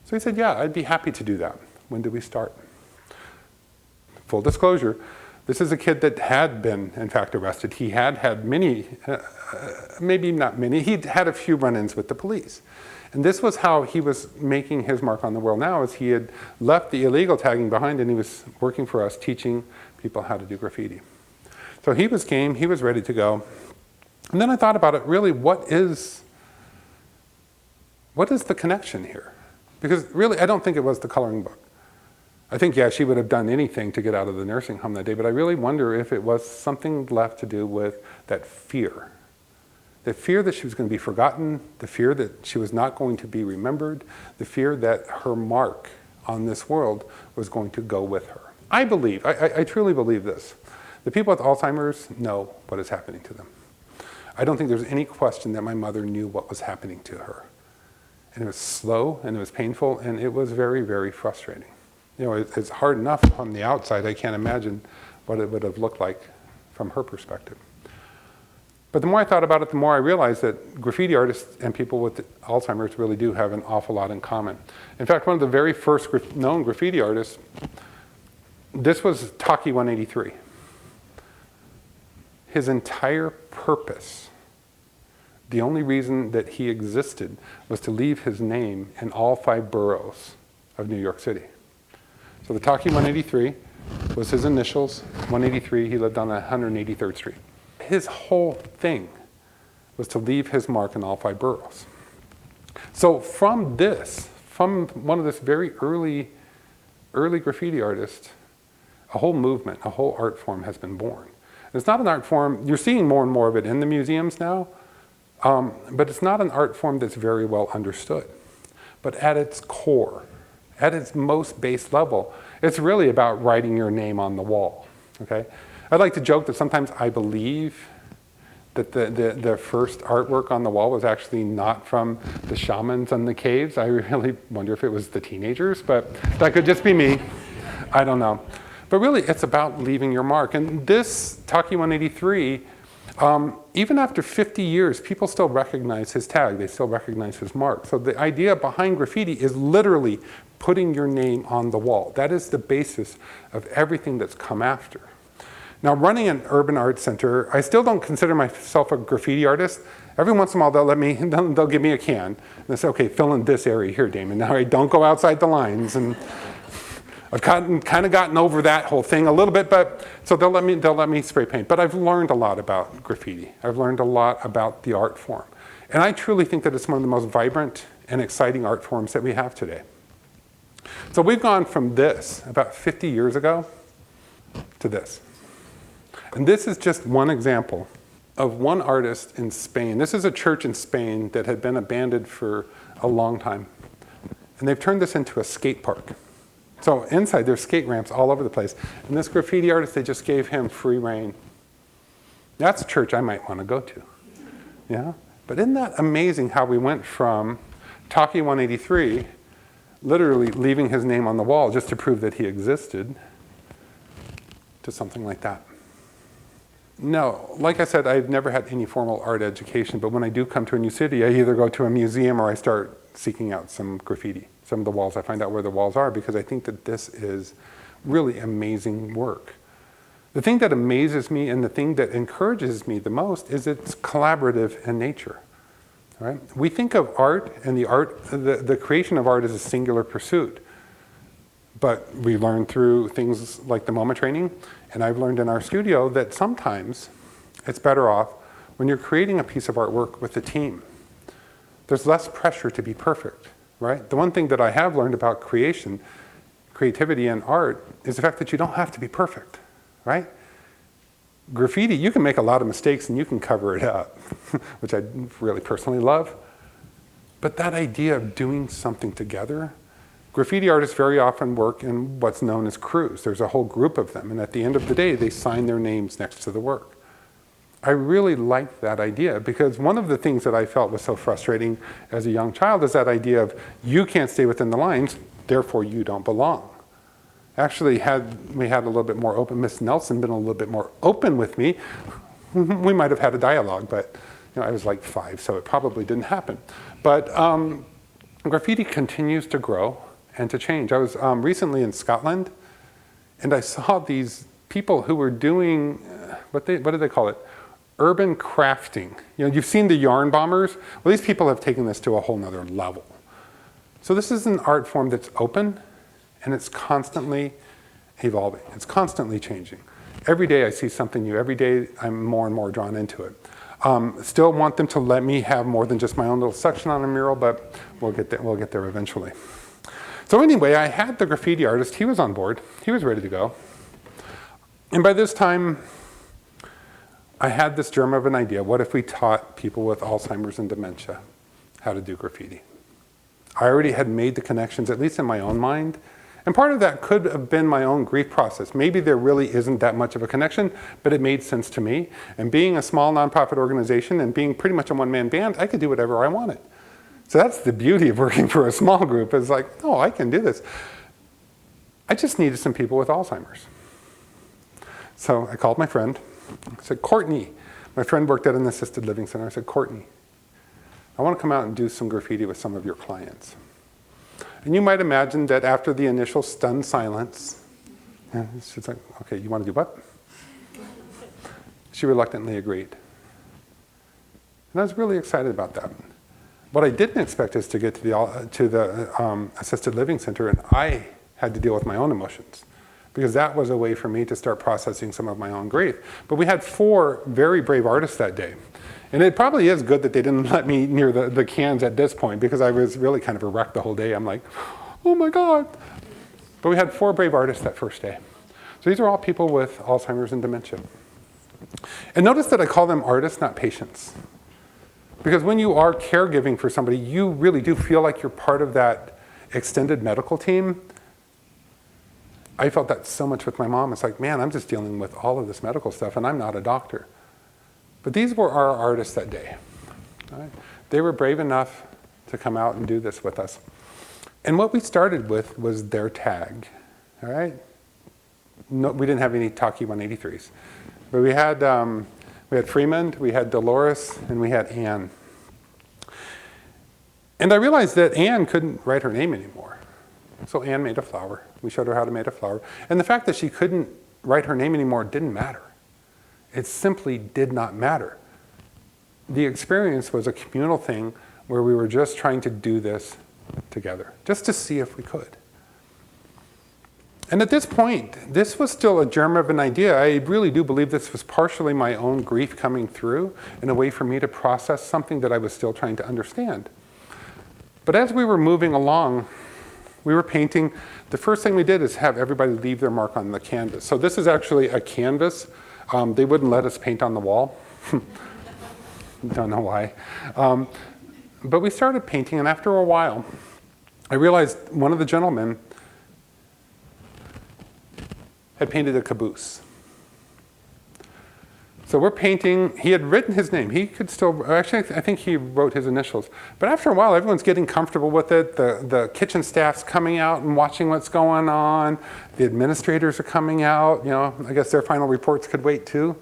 So he said, yeah, I'd be happy to do that. When do we start? Full disclosure, this is a kid that had been, in fact, arrested. He had many, maybe not many, he'd had a few run-ins with the police. And this was how he was making his mark on the world now, as he had left the illegal tagging behind and he was working for us, teaching people how to do graffiti. So he was game, he was ready to go. And then I thought about it, really, what is the connection here? Because really, I don't think it was the coloring book. I think, yeah, she would have done anything to get out of the nursing home that day, but I really wonder if it was something left to do with that fear. The fear that she was going to be forgotten, the fear that she was not going to be remembered, the fear that her mark on this world was going to go with her. I believe, I truly believe this. The people with Alzheimer's know what is happening to them. I don't think there's any question that my mother knew what was happening to her. And it was slow, and it was painful, and it was very, very frustrating. You know, it's hard enough on the outside. I can't imagine what it would have looked like from her perspective. But the more I thought about it, the more I realized that graffiti artists and people with Alzheimer's really do have an awful lot in common. In fact, one of the very first known graffiti artists, this was Taki 183. His entire purpose, the only reason that he existed, was to leave his name in all 5 boroughs of New York City. So the Taki 183 was his initials, 183, he lived on 183rd Street. His whole thing was to leave his mark in all 5 boroughs. So from one of this very early graffiti artist, a whole movement, a whole art form has been born. It's not an art form, you're seeing more and more of it in the museums now, but it's not an art form that's very well understood. But at its core, at its most base level, it's really about writing your name on the wall, okay? I'd like to joke that sometimes I believe that the first artwork on the wall was actually not from the shamans and the caves. I really wonder if it was the teenagers, but that could just be me. I don't know. But really, it's about leaving your mark. And this Taki 183, even after 50 years, people still recognize his tag. They still recognize his mark. So the idea behind graffiti is literally putting your name on the wall. That is the basis of everything that's come after. Now, running an urban art center, I still don't consider myself a graffiti artist. Every once in a while, they'll give me a can. And they say, okay, fill in this area here, Damon. Now, don't go outside the lines. And I've kind of gotten over that whole thing a little bit, but so they'll let me spray paint. But I've learned a lot about graffiti. I've learned a lot about the art form. And I truly think that it's one of the most vibrant and exciting art forms that we have today. So we've gone from this, about 50 years ago, to this. And this is just one example of one artist in Spain. This is a church in Spain that had been abandoned for a long time. And they've turned this into a skate park. So inside, there's skate ramps all over the place. And this graffiti artist, they just gave him free rein. That's a church I might want to go to. Yeah? But isn't that amazing how we went from Taki 183, literally leaving his name on the wall just to prove that he existed, to something like that? No, like I said, I've never had any formal art education, but when I do come to a new city, I either go to a museum or I start seeking out some graffiti, some of the walls. I find out where the walls are because I think that this is really amazing work. The thing that amazes me and the thing that encourages me the most is it's collaborative in nature. Right? We think of art and the creation of art as a singular pursuit. But we learn through things like the MoMA training, and I've learned in our studio that sometimes it's better off when you're creating a piece of artwork with a team. There's less pressure to be perfect, right? The one thing that I have learned about creativity and art, is the fact that you don't have to be perfect, right? Graffiti, you can make a lot of mistakes and you can cover it up, which I really personally love. But that idea of doing something together, graffiti artists very often work in what's known as crews. There's a whole group of them, and at the end of the day, they sign their names next to the work. I really liked that idea because one of the things that I felt was so frustrating as a young child is that idea of you can't stay within the lines, therefore you don't belong. Actually, had we had a little bit more open, Miss Nelson been a little bit more open with me, we might have had a dialogue, but I was like 5, so it probably didn't happen. But graffiti continues to grow and to change. I was recently in Scotland, and I saw these people who were doing, what do they call it? Urban crafting. You've seen the yarn bombers. Well, these people have taken this to a whole nother level. So this is an art form that's open, and it's constantly evolving. It's constantly changing. Every day I see something new. Every day I'm more and more drawn into it. Still want them to let me have more than just my own little section on a mural, but we'll get there eventually. So anyway, I had the graffiti artist. He was on board. He was ready to go. And by this time, I had this germ of an idea. What if we taught people with Alzheimer's and dementia how to do graffiti? I already had made the connections, at least in my own mind. And part of that could have been my own grief process. Maybe there really isn't that much of a connection, but it made sense to me. And being a small nonprofit organization and being pretty much a one-man band, I could do whatever I wanted. So that's the beauty of working for a small group, is like, oh, I can do this. I just needed some people with Alzheimer's. So I called my friend. I said, Courtney. My friend worked at an assisted living center. I said, Courtney, I want to come out and do some graffiti with some of your clients. And you might imagine that after the initial stunned silence, she's like, okay, you want to do what? She reluctantly agreed. And I was really excited about that. What I didn't expect is to get to the assisted living center, and I had to deal with my own emotions, because that was a way for me to start processing some of my own grief. But we had 4 very brave artists that day. And it probably is good that they didn't let me near the cans at this point, because I was really kind of a wreck the whole day. I'm like, oh my God. But we had 4 brave artists that first day. So these are all people with Alzheimer's and dementia. And notice that I call them artists, not patients. Because when you are caregiving for somebody, you really do feel like you're part of that extended medical team. I felt that so much with my mom. It's like, man, I'm just dealing with all of this medical stuff, and I'm not a doctor. But these were our artists that day. Right? They were brave enough to come out and do this with us. And what we started with was their tag. All right? No, we didn't have any Taki 183s. But we had Freeman, we had Dolores, and we had Anne. And I realized that Anne couldn't write her name anymore. So Anne made a flower. We showed her how to make a flower. And the fact that she couldn't write her name anymore didn't matter. It simply did not matter. The experience was a communal thing where we were just trying to do this together, just to see if we could. And at this point, this was still a germ of an idea. I really do believe this was partially my own grief coming through in a way for me to process something that I was still trying to understand. But as we were moving along, we were painting. The first thing we did is have everybody leave their mark on the canvas. So this is actually a canvas. They wouldn't let us paint on the wall. Don't know why. But we started painting, and after a while, I realized one of the gentlemen had painted a caboose. So we're painting. He had written his name. He could still, actually, I think he wrote his initials. But after a while, everyone's getting comfortable with it. The kitchen staff's coming out and watching what's going on. The administrators are coming out. I guess their final reports could wait too.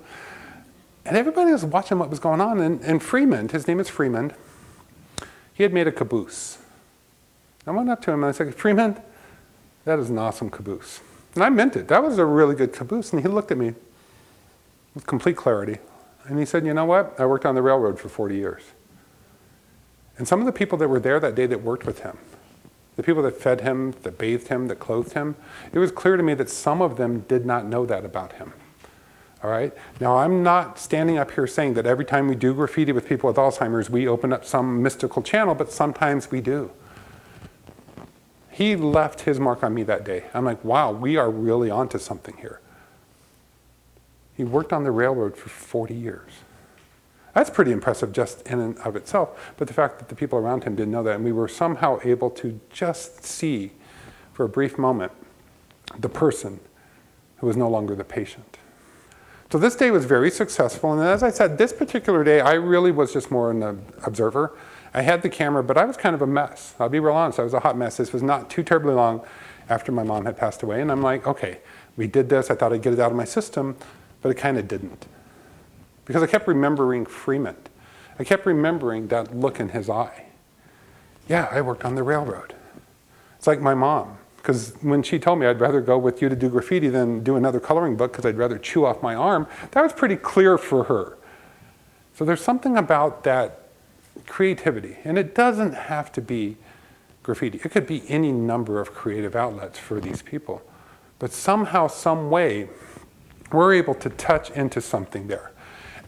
And everybody was watching what was going on. And Freeman, his name is Freeman, he had made a caboose. I went up to him and I said, Freeman, that is an awesome caboose. And I meant it. That was a really good caboose. And he looked at me with complete clarity. And he said, you know what? I worked on the railroad for 40 years. And some of the people that were there that day that worked with him, the people that fed him, that bathed him, that clothed him, it was clear to me that some of them did not know that about him. All right? Now, I'm not standing up here saying that every time we do graffiti with people with Alzheimer's, we open up some mystical channel, but sometimes we do. He left his mark on me that day. I'm like, wow, we are really onto something here. He worked on the railroad for 40 years. That's pretty impressive just in and of itself, but the fact that the people around him didn't know that, and we were somehow able to just see, for a brief moment, the person who was no longer the patient. So this day was very successful, and as I said, this particular day, I really was just more an observer. I had the camera, but I was kind of a mess. I'll be real honest, I was a hot mess. This was not too terribly long after my mom had passed away, and I'm like, okay, we did this. I thought I'd get it out of my system, but it kind of didn't. Because I kept remembering Freeman. I kept remembering that look in his eye. Yeah, I worked on the railroad. It's like my mom, because when she told me I'd rather go with you to do graffiti than do another coloring book because I'd rather chew off my arm, that was pretty clear for her. So there's something about that creativity, and it doesn't have to be graffiti. It could be any number of creative outlets for these people. But somehow, some way, we're able to touch into something there.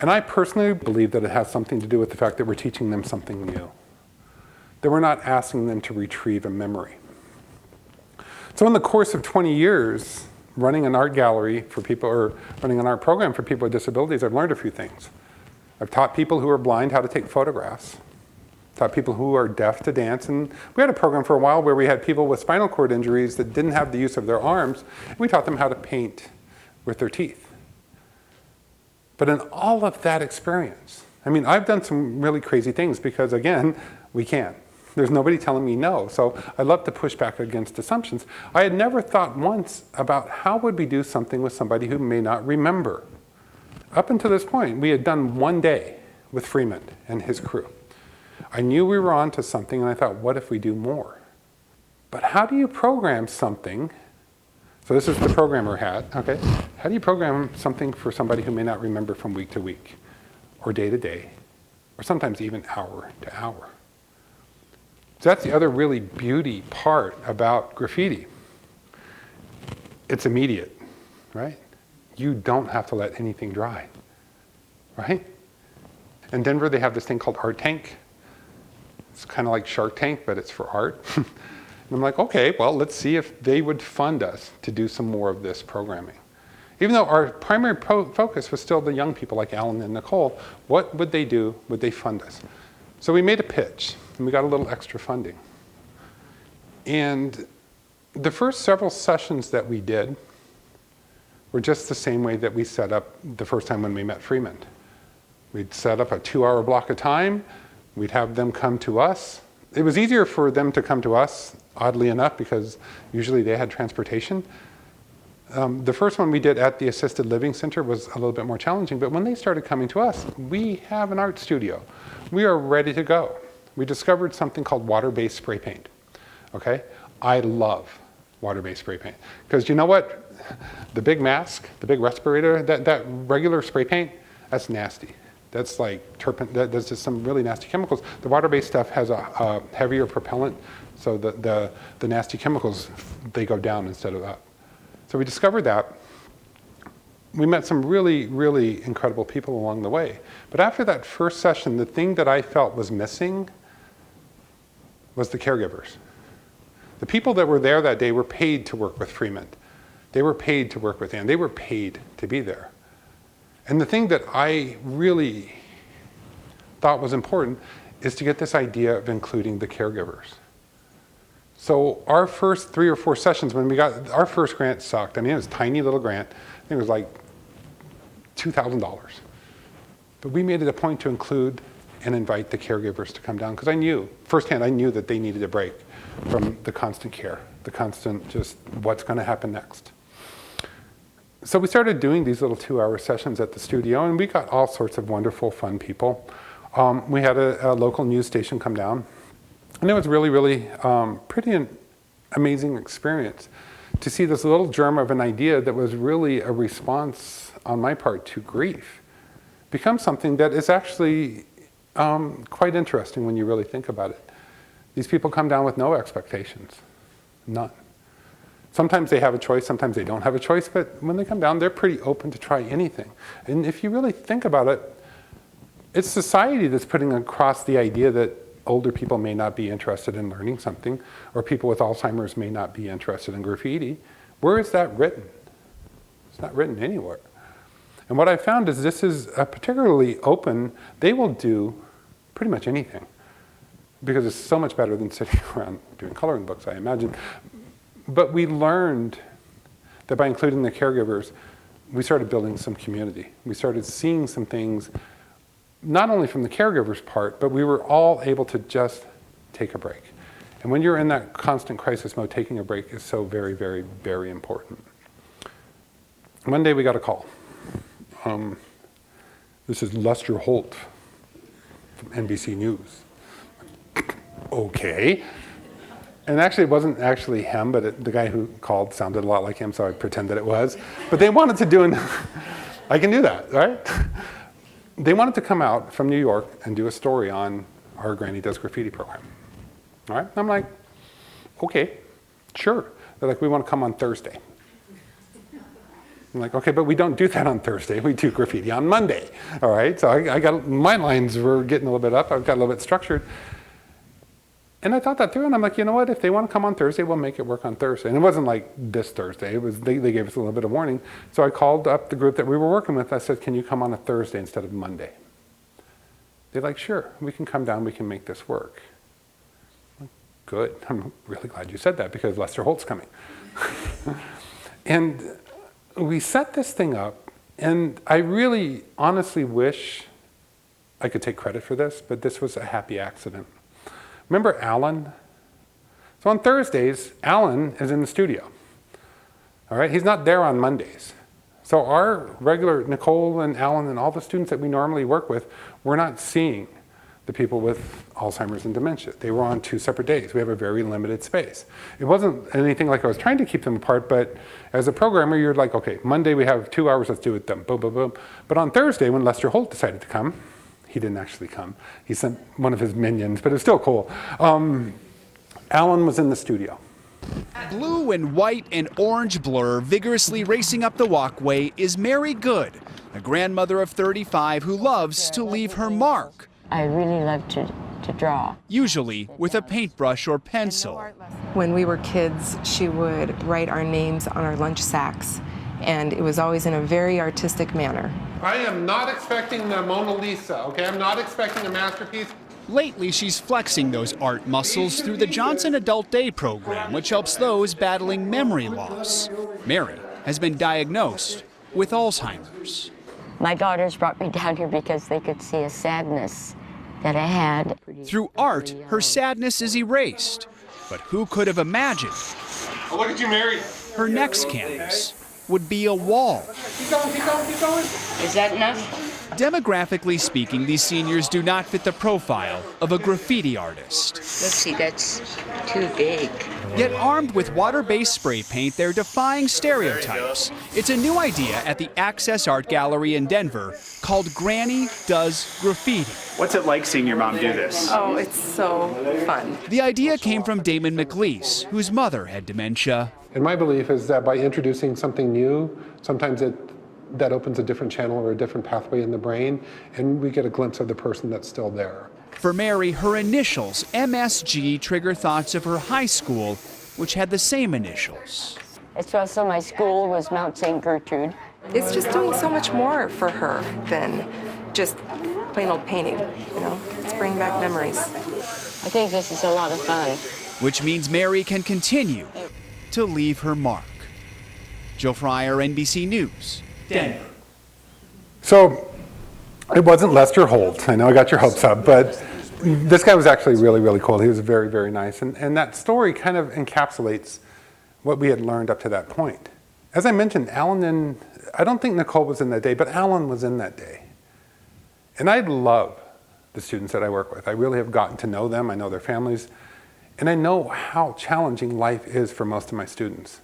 And I personally believe that it has something to do with the fact that we're teaching them something new. That we're not asking them to retrieve a memory. So in the course of 20 years, running an art gallery for people, or running an art program for people with disabilities, I've learned a few things. I've taught people who are blind how to take photographs. Taught people who are deaf to dance, and we had a program for a while where we had people with spinal cord injuries that didn't have the use of their arms, and we taught them how to paint with their teeth. But in all of that experience, I mean, I've done some really crazy things because, again, we can. There's nobody telling me no, so I love to push back against assumptions. I had never thought once about how would we do something with somebody who may not remember. Up until this point, we had done one day with Freeman and his crew. I knew we were on to something, and I thought, what if we do more? But how do you program something? So this is the programmer hat, okay? How do you program something for somebody who may not remember from week to week, or day to day, or sometimes even hour to hour? So that's the other really beauty part about graffiti. It's immediate, right? You don't have to let anything dry, right? In Denver, they have this thing called Art Tank. It's kind of like Shark Tank, but it's for art. And I'm like, okay, well, let's see if they would fund us to do some more of this programming. Even though our primary focus was still the young people like Alan and Nicole, what would they do? Would they fund us? So we made a pitch, and we got a little extra funding. And the first several sessions that we did were just the same way that we set up the first time when we met Freeman. We'd set up a 2-hour block of time. We'd have them come to us. It was easier for them to come to us, oddly enough, because usually they had transportation. The first one we did at the Assisted Living Center was a little bit more challenging, but when they started coming to us, we have an art studio. We are ready to go. We discovered something called water-based spray paint, okay? I love water-based spray paint, because you know what? The big mask, the big respirator, that regular spray paint, that's nasty. That's like there's just some really nasty chemicals. The water-based stuff has a heavier propellant, so the nasty chemicals, they go down instead of up. So we discovered that. We met some really, really incredible people along the way. But after that first session, the thing that I felt was missing was the caregivers. The people that were there that day were paid to work with Freeman. They were paid to work with Ann. They were paid to be there. And the thing that I really thought was important is to get this idea of including the caregivers. So our first 3 or 4 sessions, when we got our first grant sucked. I mean, it was a tiny little grant. I think it was like $2,000. But we made it a point to include and invite the caregivers to come down, because I knew, firsthand, I knew that they needed a break from the constant care, the constant just what's going to happen next. So we started doing these little 2-hour sessions at the studio, and we got all sorts of wonderful, fun people. We had a local news station come down, and it was really, really pretty an amazing experience to see this little germ of an idea that was really a response on my part to grief become something that is actually quite interesting when you really think about it. These people come down with no expectations, none. Sometimes they have a choice, sometimes they don't have a choice, but when they come down, they're pretty open to try anything. And if you really think about it, it's society that's putting across the idea that older people may not be interested in learning something, or people with Alzheimer's may not be interested in graffiti. Where is that written? It's not written anywhere. And what I found is this is a particularly open, they will do pretty much anything because it's so much better than sitting around doing coloring books, I imagine. But we learned that by including the caregivers, we started building some community. We started seeing some things, not only from the caregivers' part, but we were all able to just take a break. And when you're in that constant crisis mode, taking a break is so very, very, very important. One day we got a call. This is Lester Holt from NBC News. Okay. And actually, it wasn't actually him, but the guy who called sounded a lot like him, so I pretended it was. But they wanted to do I can do that, right? They wanted to come out from New York and do a story on our Granny Does Graffiti program. All right? I'm like, okay, sure. They're like, we want to come on Thursday. I'm like, okay, but we don't do that on Thursday. We do graffiti on Monday. All right? So I got, my lines were getting a little bit up. I've got a little bit structured. And I thought that through, and I'm like, you know what? If they want to come on Thursday, we'll make it work on Thursday. And it wasn't like this Thursday. It was they gave us a little bit of warning. So I called up the group that we were working with. I said, can you come on a Thursday instead of Monday? They're like, sure, we can come down. We can make this work. I'm like, good. I'm really glad you said that because Lester Holt's coming. And we set this thing up, and I really honestly wish I could take credit for this, but this was a happy accident. Remember Alan? So on Thursdays, Alan is in the studio. All right, he's not there on Mondays. So our regular Nicole and Alan and all the students that we normally work with, we're not seeing the people with Alzheimer's and dementia. They were on 2 separate days. We have a very limited space. It wasn't anything like I was trying to keep them apart, but as a programmer, you're like, okay, Monday we have 2 hours, let's do it then, boom, boom, boom. But on Thursday, when Lester Holt decided to come, he didn't actually come. He sent one of his minions, but it was still cool. Alan was in the studio. Blue and white and orange blur vigorously racing up the walkway is Mary Good, a grandmother of 35 who loves to leave her mark. I really love to draw. Usually with a paintbrush or pencil. When we were kids, she would write our names on our lunch sacks, and it was always in a very artistic manner. I am not expecting the Mona Lisa, okay? I'm not expecting a masterpiece. Lately, she's flexing those art muscles through the Johnson Adult Day program, which helps those battling memory loss. Mary has been diagnosed with Alzheimer's. My daughters brought me down here because they could see a sadness that I had. Through art, her sadness is erased. But who could have imagined Oh, look at you, Mary. her next canvas would be a wall? Keep going, keep going, keep going. Is that enough? Demographically speaking, these seniors do not fit the profile of a graffiti artist. Let's see, that's too big. Yet armed with water-based spray paint, they're defying stereotypes. It's a new idea at the Access Art Gallery in Denver called Granny Does Graffiti. What's it like seeing your mom do this? Oh, it's so fun. The idea came from Damon McLeese, whose mother had dementia. And my belief is that by introducing something new, sometimes that opens a different channel or a different pathway in the brain, and we get a glimpse of the person that's still there. For Mary, her initials, MSG, trigger thoughts of her high school, which had the same initials. It's also my school was Mount St. Gertrude. It's just doing so much more for her than just plain old painting, you know? It's bringing back memories. I think this is a lot of fun. Which means Mary can continue to leave her mark. Joe Fryer, NBC News, Denver. So it wasn't Lester Holt. I know I got your hopes up, but this guy was actually really, really cool. He was very, very nice. And that story kind of encapsulates what we had learned up to that point. As I mentioned, I don't think Nicole was in that day, but Alan was in that day. And I love the students that I work with. I really have gotten to know them. I know their families. And I know how challenging life is for most of my students.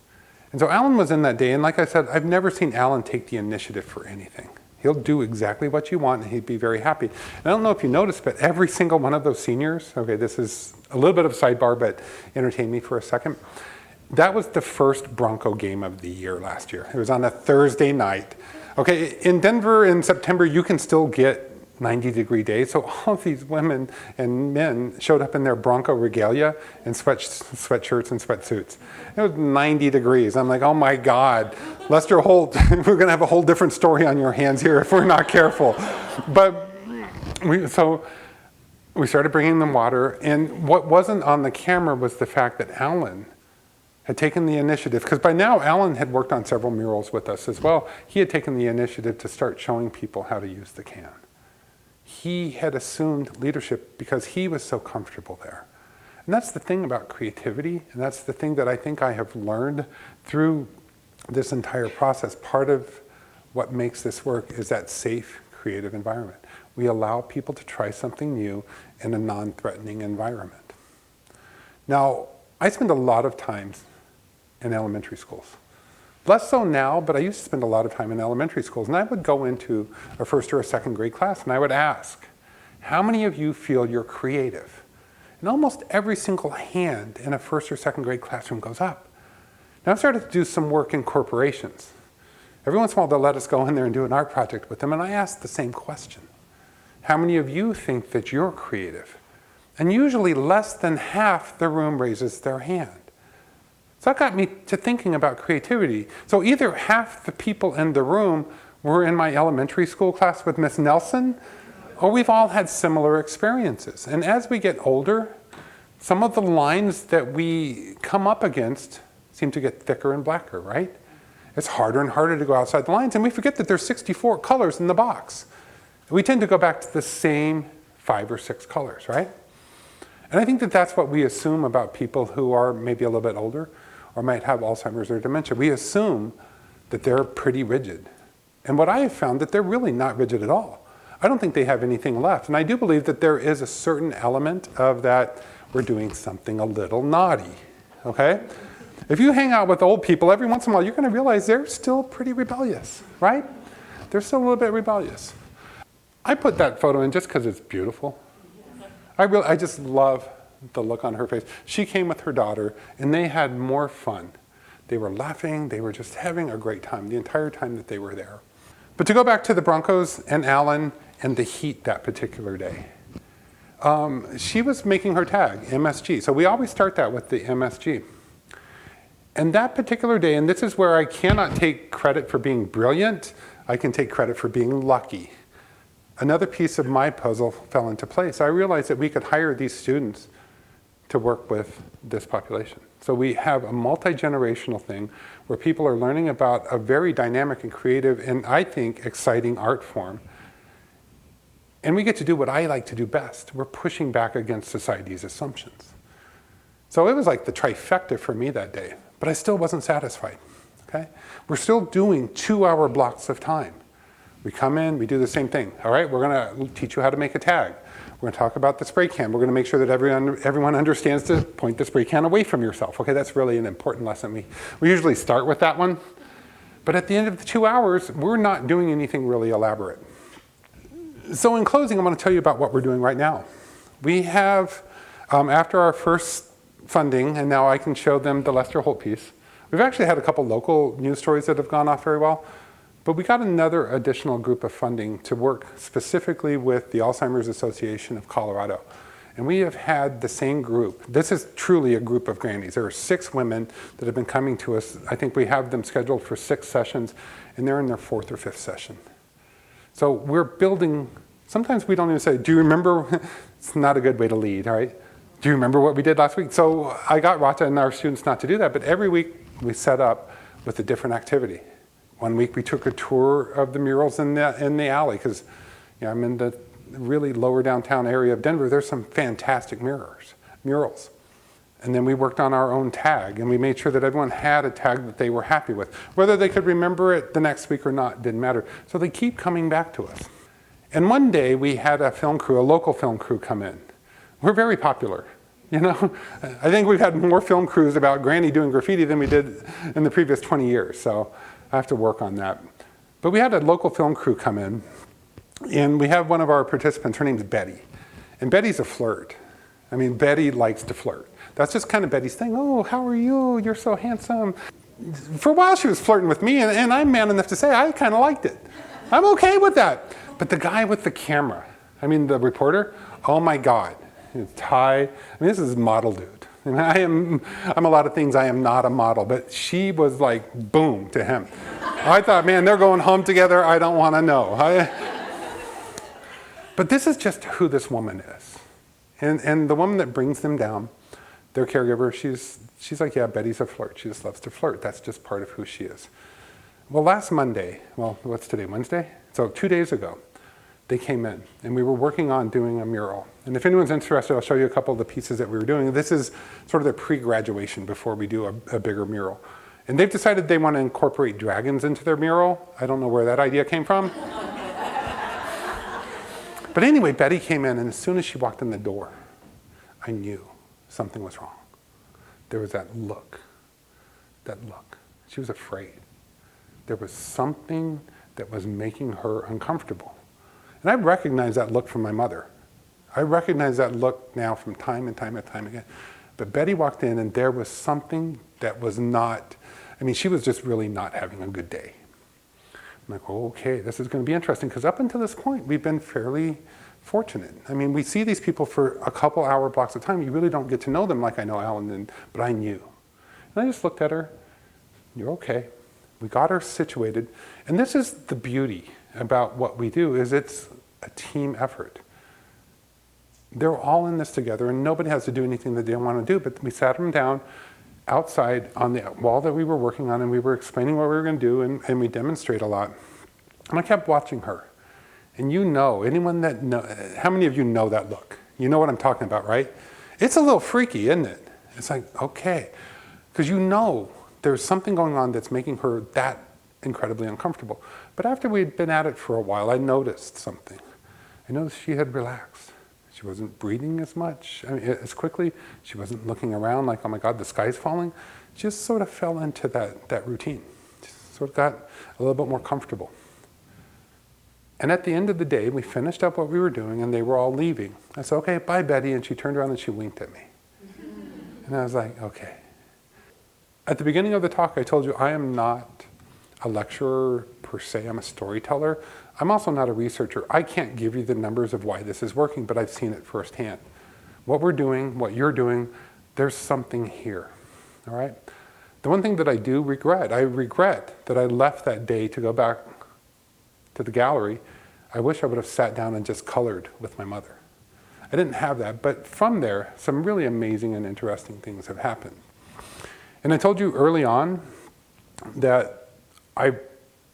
And so Alan was in that day, and like I said, I've never seen Alan take the initiative for anything. He'll do exactly what you want, and he'd be very happy. And I don't know if you noticed, but every single one of those seniors, okay, this is a little bit of a sidebar, but entertain me for a second. That was the first Bronco game of the year last year. It was on a Thursday night. Okay, in Denver in September, you can still get 90-degree day. So all of these women and men showed up in their Bronco regalia and sweatshirts and sweatsuits. It was 90 degrees. I'm like, oh my God, Lester Holt, we're going to have a whole different story on your hands here if we're not careful. But we started bringing them water, and what wasn't on the camera was the fact that Alan had taken the initiative, because by now Alan had worked on several murals with us as well. He had taken the initiative to start showing people how to use the can. He had assumed leadership because he was so comfortable there. And that's the thing about creativity, and that's the thing that I think I have learned through this entire process. Part of what makes this work is that safe, creative environment. We allow people to try something new in a non-threatening environment. Now, I spend a lot of time in elementary schools. Less so now, but I used to spend a lot of time in elementary schools, and I would go into a first or a second grade class and I would ask, how many of you feel you're creative? And almost every single hand in a first or second grade classroom goes up. Now I've started to do some work in corporations. Every once in a while they'll let us go in there and do an art project with them, and I ask the same question. How many of you think that you're creative? And usually less than half the room raises their hand. So that got me to thinking about creativity. So either half the people in the room were in my elementary school class with Miss Nelson, or we've all had similar experiences. And as we get older, some of the lines that we come up against seem to get thicker and blacker, right? It's harder and harder to go outside the lines, and we forget that there's 64 colors in the box. We tend to go back to the same 5 or 6 colors, right? And I think that that's what we assume about people who are maybe a little bit older or might have Alzheimer's or dementia. We assume that they're pretty rigid. And what I have found that they're really not rigid at all. I don't think they have anything left. And I do believe that there is a certain element of that we're doing something a little naughty, okay? If you hang out with old people, every once in a while, you're going to realize they're still pretty rebellious, right? They're still a little bit rebellious. I put that photo in just because it's beautiful. I just love the look on her face. She came with her daughter, and they had more fun. They were laughing. They were just having a great time the entire time that they were there. But to go back to the Broncos and Alan and the heat that particular day, she was making her tag, MSG. So we always start that with the MSG. And that particular day, and this is where I cannot take credit for being brilliant, I can take credit for being lucky. Another piece of my puzzle fell into place. I realized that we could hire these students to work with this population. So we have a multi-generational thing where people are learning about a very dynamic and creative and I think exciting art form. And we get to do what I like to do best. We're pushing back against society's assumptions. So it was like the trifecta for me that day, but I still wasn't satisfied, okay? We're still doing 2-hour blocks of time. We come in, we do the same thing. All right, we're gonna teach you how to make a tag. We're gonna talk about the spray can. We're gonna make sure that everyone understands to point the spray can away from yourself. Okay, that's really an important lesson. We usually start with that one. But at the end of the 2 hours, we're not doing anything really elaborate. So in closing, I'm gonna tell you about what we're doing right now. We have, after our first funding, and now I can show them the Lester Holt piece. We've actually had a couple local news stories that have gone off very well. But we got another additional group of funding to work specifically with the Alzheimer's Association of Colorado. And we have had the same group. This is truly a group of grannies. There are 6 women that have been coming to us. I think we have them scheduled for 6 sessions, and they're in their 4th or 5th session. So we're building, sometimes we don't even say, do you remember? It's not a good way to lead, all right? Do you remember what we did last week? So I got Rata and our students not to do that, but every week we set up with a different activity. One week we took a tour of the murals in the alley because I'm in the really lower downtown area of Denver. There's some fantastic murals. And then we worked on our own tag and we made sure that everyone had a tag that they were happy with. Whether they could remember it the next week or not didn't matter. So they keep coming back to us. And one day we had a local film crew come in. We're very popular. You know, I think we've had more film crews about Granny doing graffiti than we did in the previous 20 years. So I have to work on that. But we had a local film crew come in, and we have one of our participants, her name's Betty. And Betty's a flirt. I mean, Betty likes to flirt. That's just kind of Betty's thing. Oh, how are you? You're so handsome. For a while she was flirting with me, and I'm man enough to say I kind of liked it. I'm okay with that. But the guy with the camera, I mean, the reporter, oh my God, tie. I mean, this is model dude. And I'm a lot of things. I am not a model, but she was like, boom, to him. I thought, man, they're going home together. I don't want to know. But this is just who this woman is. And the woman that brings them down, their caregiver, she's like, yeah, Betty's a flirt. She just loves to flirt. That's just part of who she is. Well, last Monday, well, what's today, Wednesday? So 2 days ago, they came in, and we were working on doing a mural. And if anyone's interested, I'll show you a couple of the pieces that we were doing. This is sort of the pre-graduation before we do a bigger mural. And they've decided they want to incorporate dragons into their mural. I don't know where that idea came from. But anyway, Betty came in, and as soon as she walked in the door, I knew something was wrong. There was that look. She was afraid. There was something that was making her uncomfortable. And I recognize that look from my mother. I recognize that look now from time and time and time again. But Betty walked in, and there was something that was not, I mean, she was just really not having a good day. I'm like, oh, okay, this is going to be interesting, because up until this point, we've been fairly fortunate. I mean, we see these people for a couple hour blocks of time. You really don't get to know them like I know Alan, but I knew. And I just looked at her. You're okay. We got her situated. And this is the beauty about what we do, is it's a team effort. They're all in this together, and nobody has to do anything that they don't want to do, but we sat them down outside on the wall that we were working on, and we were explaining what we were going to do, and we demonstrate a lot. And I kept watching her. And you know, anyone that know, how many of you know that look? You know what I'm talking about, right? It's a little freaky, isn't it? It's like, okay. Because you know there's something going on that's making her that incredibly uncomfortable. But after we'd been at it for a while, I noticed something. I noticed she had relaxed. She wasn't breathing as much, as quickly. She wasn't looking around like, oh my God, the sky's falling. She just sort of fell into that routine. Just sort of got a little bit more comfortable. And at the end of the day, we finished up what we were doing, and they were all leaving. I said, okay, bye, Betty. And she turned around and she winked at me. And I was like, okay. At the beginning of the talk, I told you I am not a lecturer per se. I'm a storyteller. I'm also not a researcher. I can't give you the numbers of why this is working, but I've seen it firsthand. What we're doing, what you're doing, there's something here, all right? The one thing that I do regret, I regret that I left that day to go back to the gallery. I wish I would have sat down and just colored with my mother. I didn't have that, but from there, some really amazing and interesting things have happened. And I told you early on that I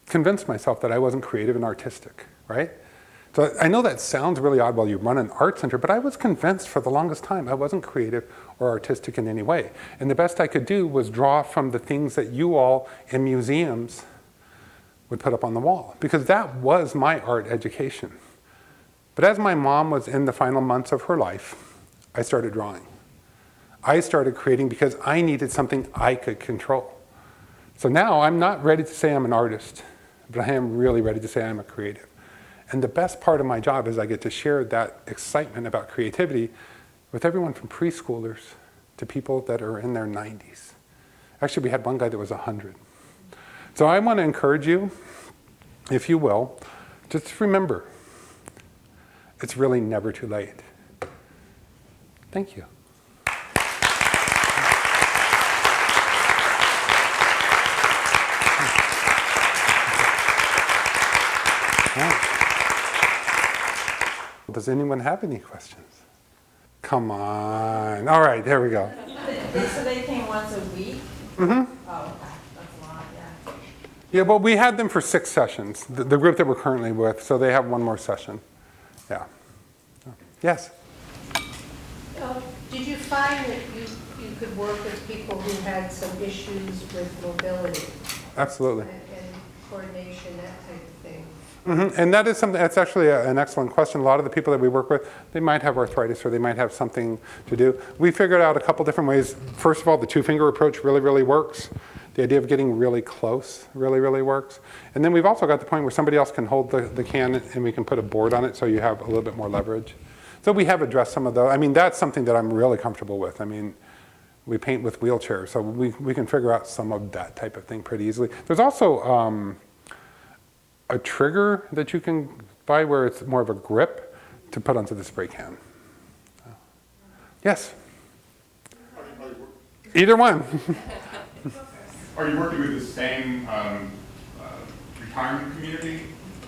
convinced myself that I wasn't creative and artistic, right? So I know that sounds really odd while you run an art center, but I was convinced for the longest time I wasn't creative or artistic in any way. And the best I could do was draw from the things that you all in museums would put up on the wall, because that was my art education. But as my mom was in the final months of her life, I started drawing. I started creating because I needed something I could control. So now I'm not ready to say I'm an artist, but I am really ready to say I'm a creative. And the best part of my job is I get to share that excitement about creativity with everyone from preschoolers to people that are in their 90s. Actually, we had one guy that was 100. So I want to encourage you, if you will, just remember, it's really never too late. Thank you. Does anyone have any questions? Come on. All right, there we go. So they came once a week? Mm-hmm. Oh, okay. That's a lot, yeah. Yeah, well, we had them for 6 sessions, the group that we're currently with, so they have one more session. Yeah. Yes? Did you find that you could work with people who had some issues with mobility? Absolutely. And coordination, that type of thing? Mm-hmm. And that is something, that's actually an excellent question. A lot of the people that we work with, they might have arthritis or they might have something to do. We figured out a couple different ways. First of all, the 2-finger approach really, really works. The idea of getting really close really, really works. And then we've also got the point where somebody else can hold the can and we can put a board on it so you have a little bit more leverage. So we have addressed some of those. I mean, that's something that I'm really comfortable with. I mean, we paint with wheelchairs, so we can figure out some of that type of thing pretty easily. There's also a trigger that you can buy where it's more of a grip to put onto the spray can. Yes? Either one. Are you working with the same retirement community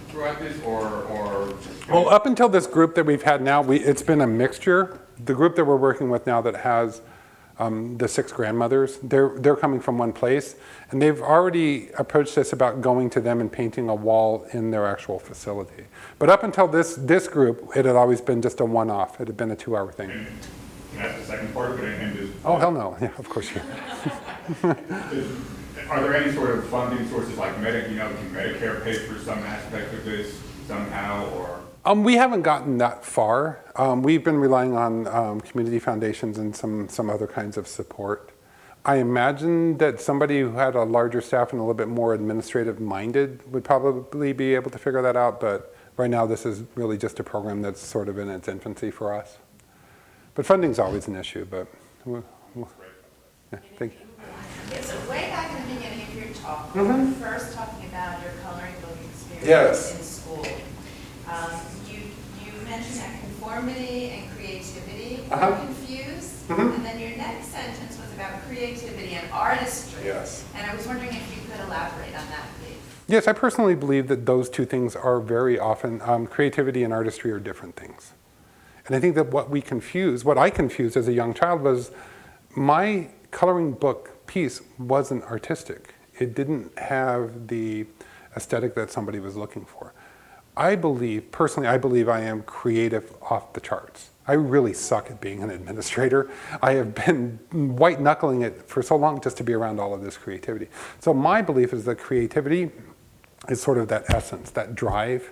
throughout this, or? Well, up until this group that we've had now, it's been a mixture. The group that we're working with now that has the 6 grandmothers, they're coming from one place, and they've already approached us about going to them and painting a wall in their actual facility. But up until this group, it had always been just a one-off. It had been a 2-hour thing. And that's the second part of it. Oh, hell no. Yeah, of course you can. Are there any sort of funding sources like can Medicare pay for some aspect of this somehow, or? We haven't gotten that far. We've been relying on community foundations and some other kinds of support. I imagine that somebody who had a larger staff and a little bit more administrative minded would probably be able to figure that out, but right now this is really just a program that's sort of in its infancy for us. But funding's always an issue, but yeah, thank you. Yeah, so way back in the beginning of your talk, when you were first talking about your coloring book experience Yes. in school, you mentioned that conformity and creativity were confused, and then your next sentence was about creativity and artistry. Yes. And I was wondering if you could elaborate on that, please. Yes, I personally believe that those two things are very often, creativity and artistry are different things. And I think that what I confused as a young child was my coloring book piece wasn't artistic. It didn't have the aesthetic that somebody was looking for. Personally, I believe I am creative off the charts. I really suck at being an administrator. I have been white knuckling it for so long just to be around all of this creativity. So my belief is that creativity is sort of that essence, that drive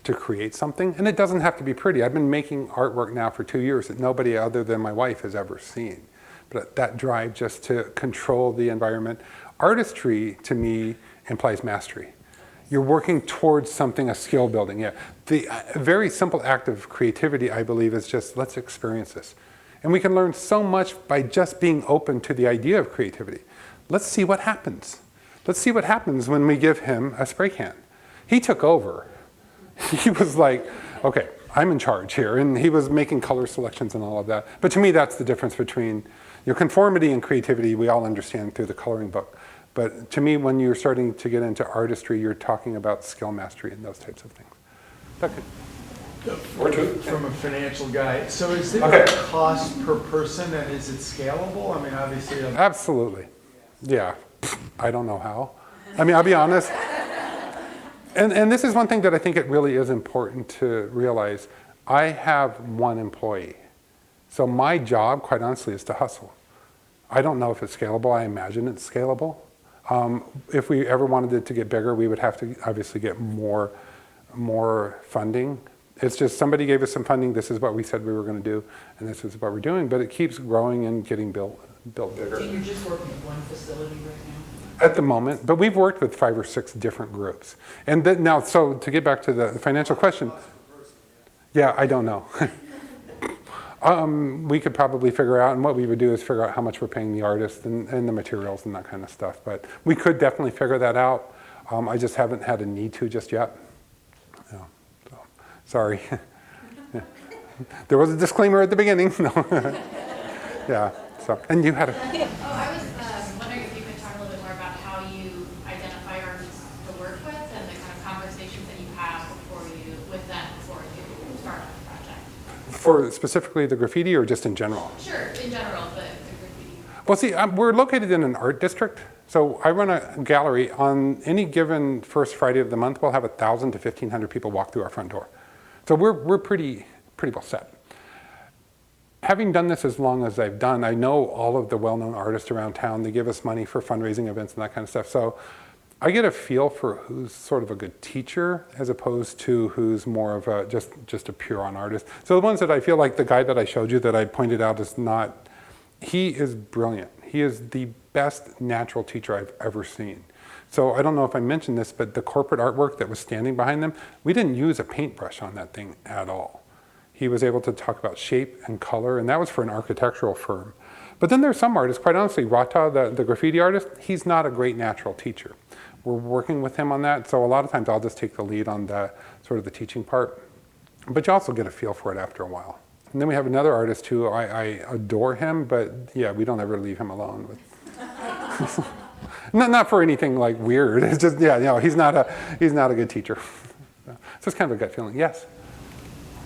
to create something. And it doesn't have to be pretty. I've been making artwork now for 2 years that nobody other than my wife has ever seen. But that drive just to control the environment. Artistry, to me, implies mastery. You're working towards something, a skill building. Yeah. The very simple act of creativity, I believe, is just let's experience this. And we can learn so much by just being open to the idea of creativity. Let's see what happens. Let's see what happens when we give him a spray can. He took over. He was like, okay, I'm in charge here. And he was making color selections and all of that. But to me, that's the difference between conformity and creativity we all understand through the coloring book. But to me, when you're starting to get into artistry, you're talking about skill mastery and those types of things. From a financial guy. So is there a cost per person, and is it scalable? I mean, obviously. Absolutely. Yeah. I don't know how. I mean, I'll be honest. And this is one thing that I think it really is important to realize. I have one employee. So my job, quite honestly, is to hustle. I don't know if it's scalable. I imagine it's scalable. If we ever wanted it to get bigger, we would have to obviously get more funding. It's just somebody gave us some funding. This is what we said we were going to do, and this is what we're doing. But it keeps growing and getting built bigger. And you're just working at one facility right now? At the moment, but we've worked with 5 or 6 different groups. And then now, so to get back to the financial question, yeah, I don't know. We could probably figure out, and what we would do is figure out how much we're paying the artist and the materials and that kind of stuff. But we could definitely figure that out. I just haven't had a need to just yet. Yeah, so, sorry. Yeah. There was a disclaimer at the beginning. No. Yeah. So, and you had a. Oh, I was wondering if you could talk a little bit more about how you identify artists to work with and the kind of conversations that you have with them before you start a project. For specifically the graffiti or just in general? Sure, in general, but the graffiti. Well, see, we're located in an art district. So I run a gallery. On any given first Friday of the month, we'll have 1,000 to 1,500 people walk through our front door. So we're pretty well set. Having done this as long as I've done, I know all of the well-known artists around town. They give us money for fundraising events and that kind of stuff. So I get a feel for who's sort of a good teacher as opposed to who's more of a just a pure on artist. So the ones that I feel like the guy that I showed you that I pointed out is not, he is brilliant. He is the best natural teacher I've ever seen. So I don't know if I mentioned this, but the corporate artwork that was standing behind them, we didn't use a paintbrush on that thing at all. He was able to talk about shape and color, and that was for an architectural firm. But then there's some artists, quite honestly, Rata, the graffiti artist, he's not a great natural teacher. We're working with him on that, so a lot of times I'll just take the lead on the sort of the teaching part. But you also get a feel for it after a while. And then we have another artist who I adore him, but yeah, we don't ever leave him alone. Not for anything like weird. It's just, yeah, he's not a good teacher. So it's kind of a gut feeling. Yes?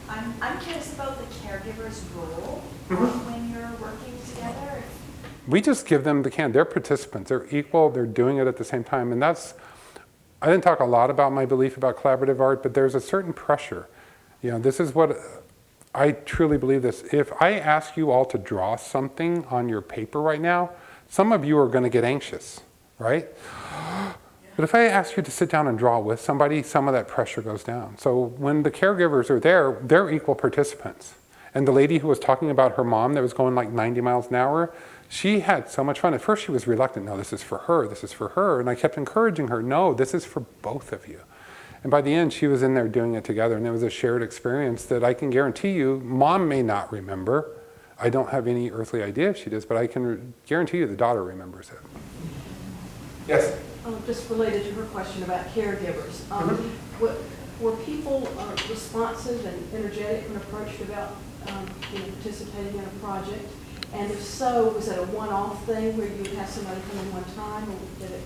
I'm curious about the caregiver's role when you're working together. We just give them the can. They're participants. They're equal. They're doing it at the same time. And I didn't talk a lot about my belief about collaborative art, but there's a certain pressure. This is what I truly believe this. If I ask you all to draw something on your paper right now, some of you are going to get anxious, right? But if I ask you to sit down and draw with somebody, some of that pressure goes down. So when the caregivers are there, they're equal participants. And the lady who was talking about her mom that was going like 90 miles an hour, she had so much fun. At first she was reluctant. No, this is for her. This is for her. And I kept encouraging her. No, this is for both of you. And by the end, she was in there doing it together. And it was a shared experience that I can guarantee you, Mom may not remember. I don't have any earthly idea if she does, but I can guarantee you the daughter remembers it. Yes? Just related to her question about caregivers. Were people responsive and energetic when approached about participating in a project? And if so, was it a one-off thing where you would have somebody come in one time, or did it?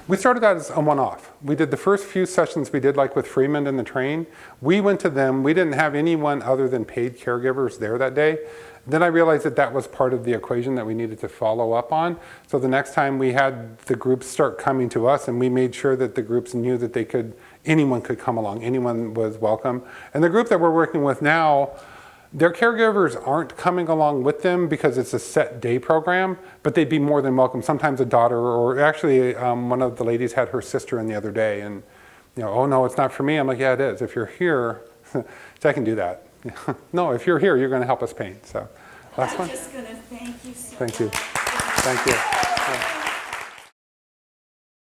We started out as a one-off. We did the first few sessions we did like with Freeman and the train. We went to them. We didn't have anyone other than paid caregivers there that day. Then I realized that was part of the equation that we needed to follow up on. So the next time we had the groups start coming to us, and we made sure that the groups knew that anyone could come along, anyone was welcome. And the group that we're working with now, their caregivers aren't coming along with them because it's a set day program, but they'd be more than welcome. Sometimes a daughter, or actually one of the ladies had her sister in the other day, and oh no, it's not for me. I'm like, yeah, it is. If you're here, so I can do that. No, if you're here, you're going to help us paint. So, last one. I'm just going to thank you so much. Thank you. Thank you. Yeah.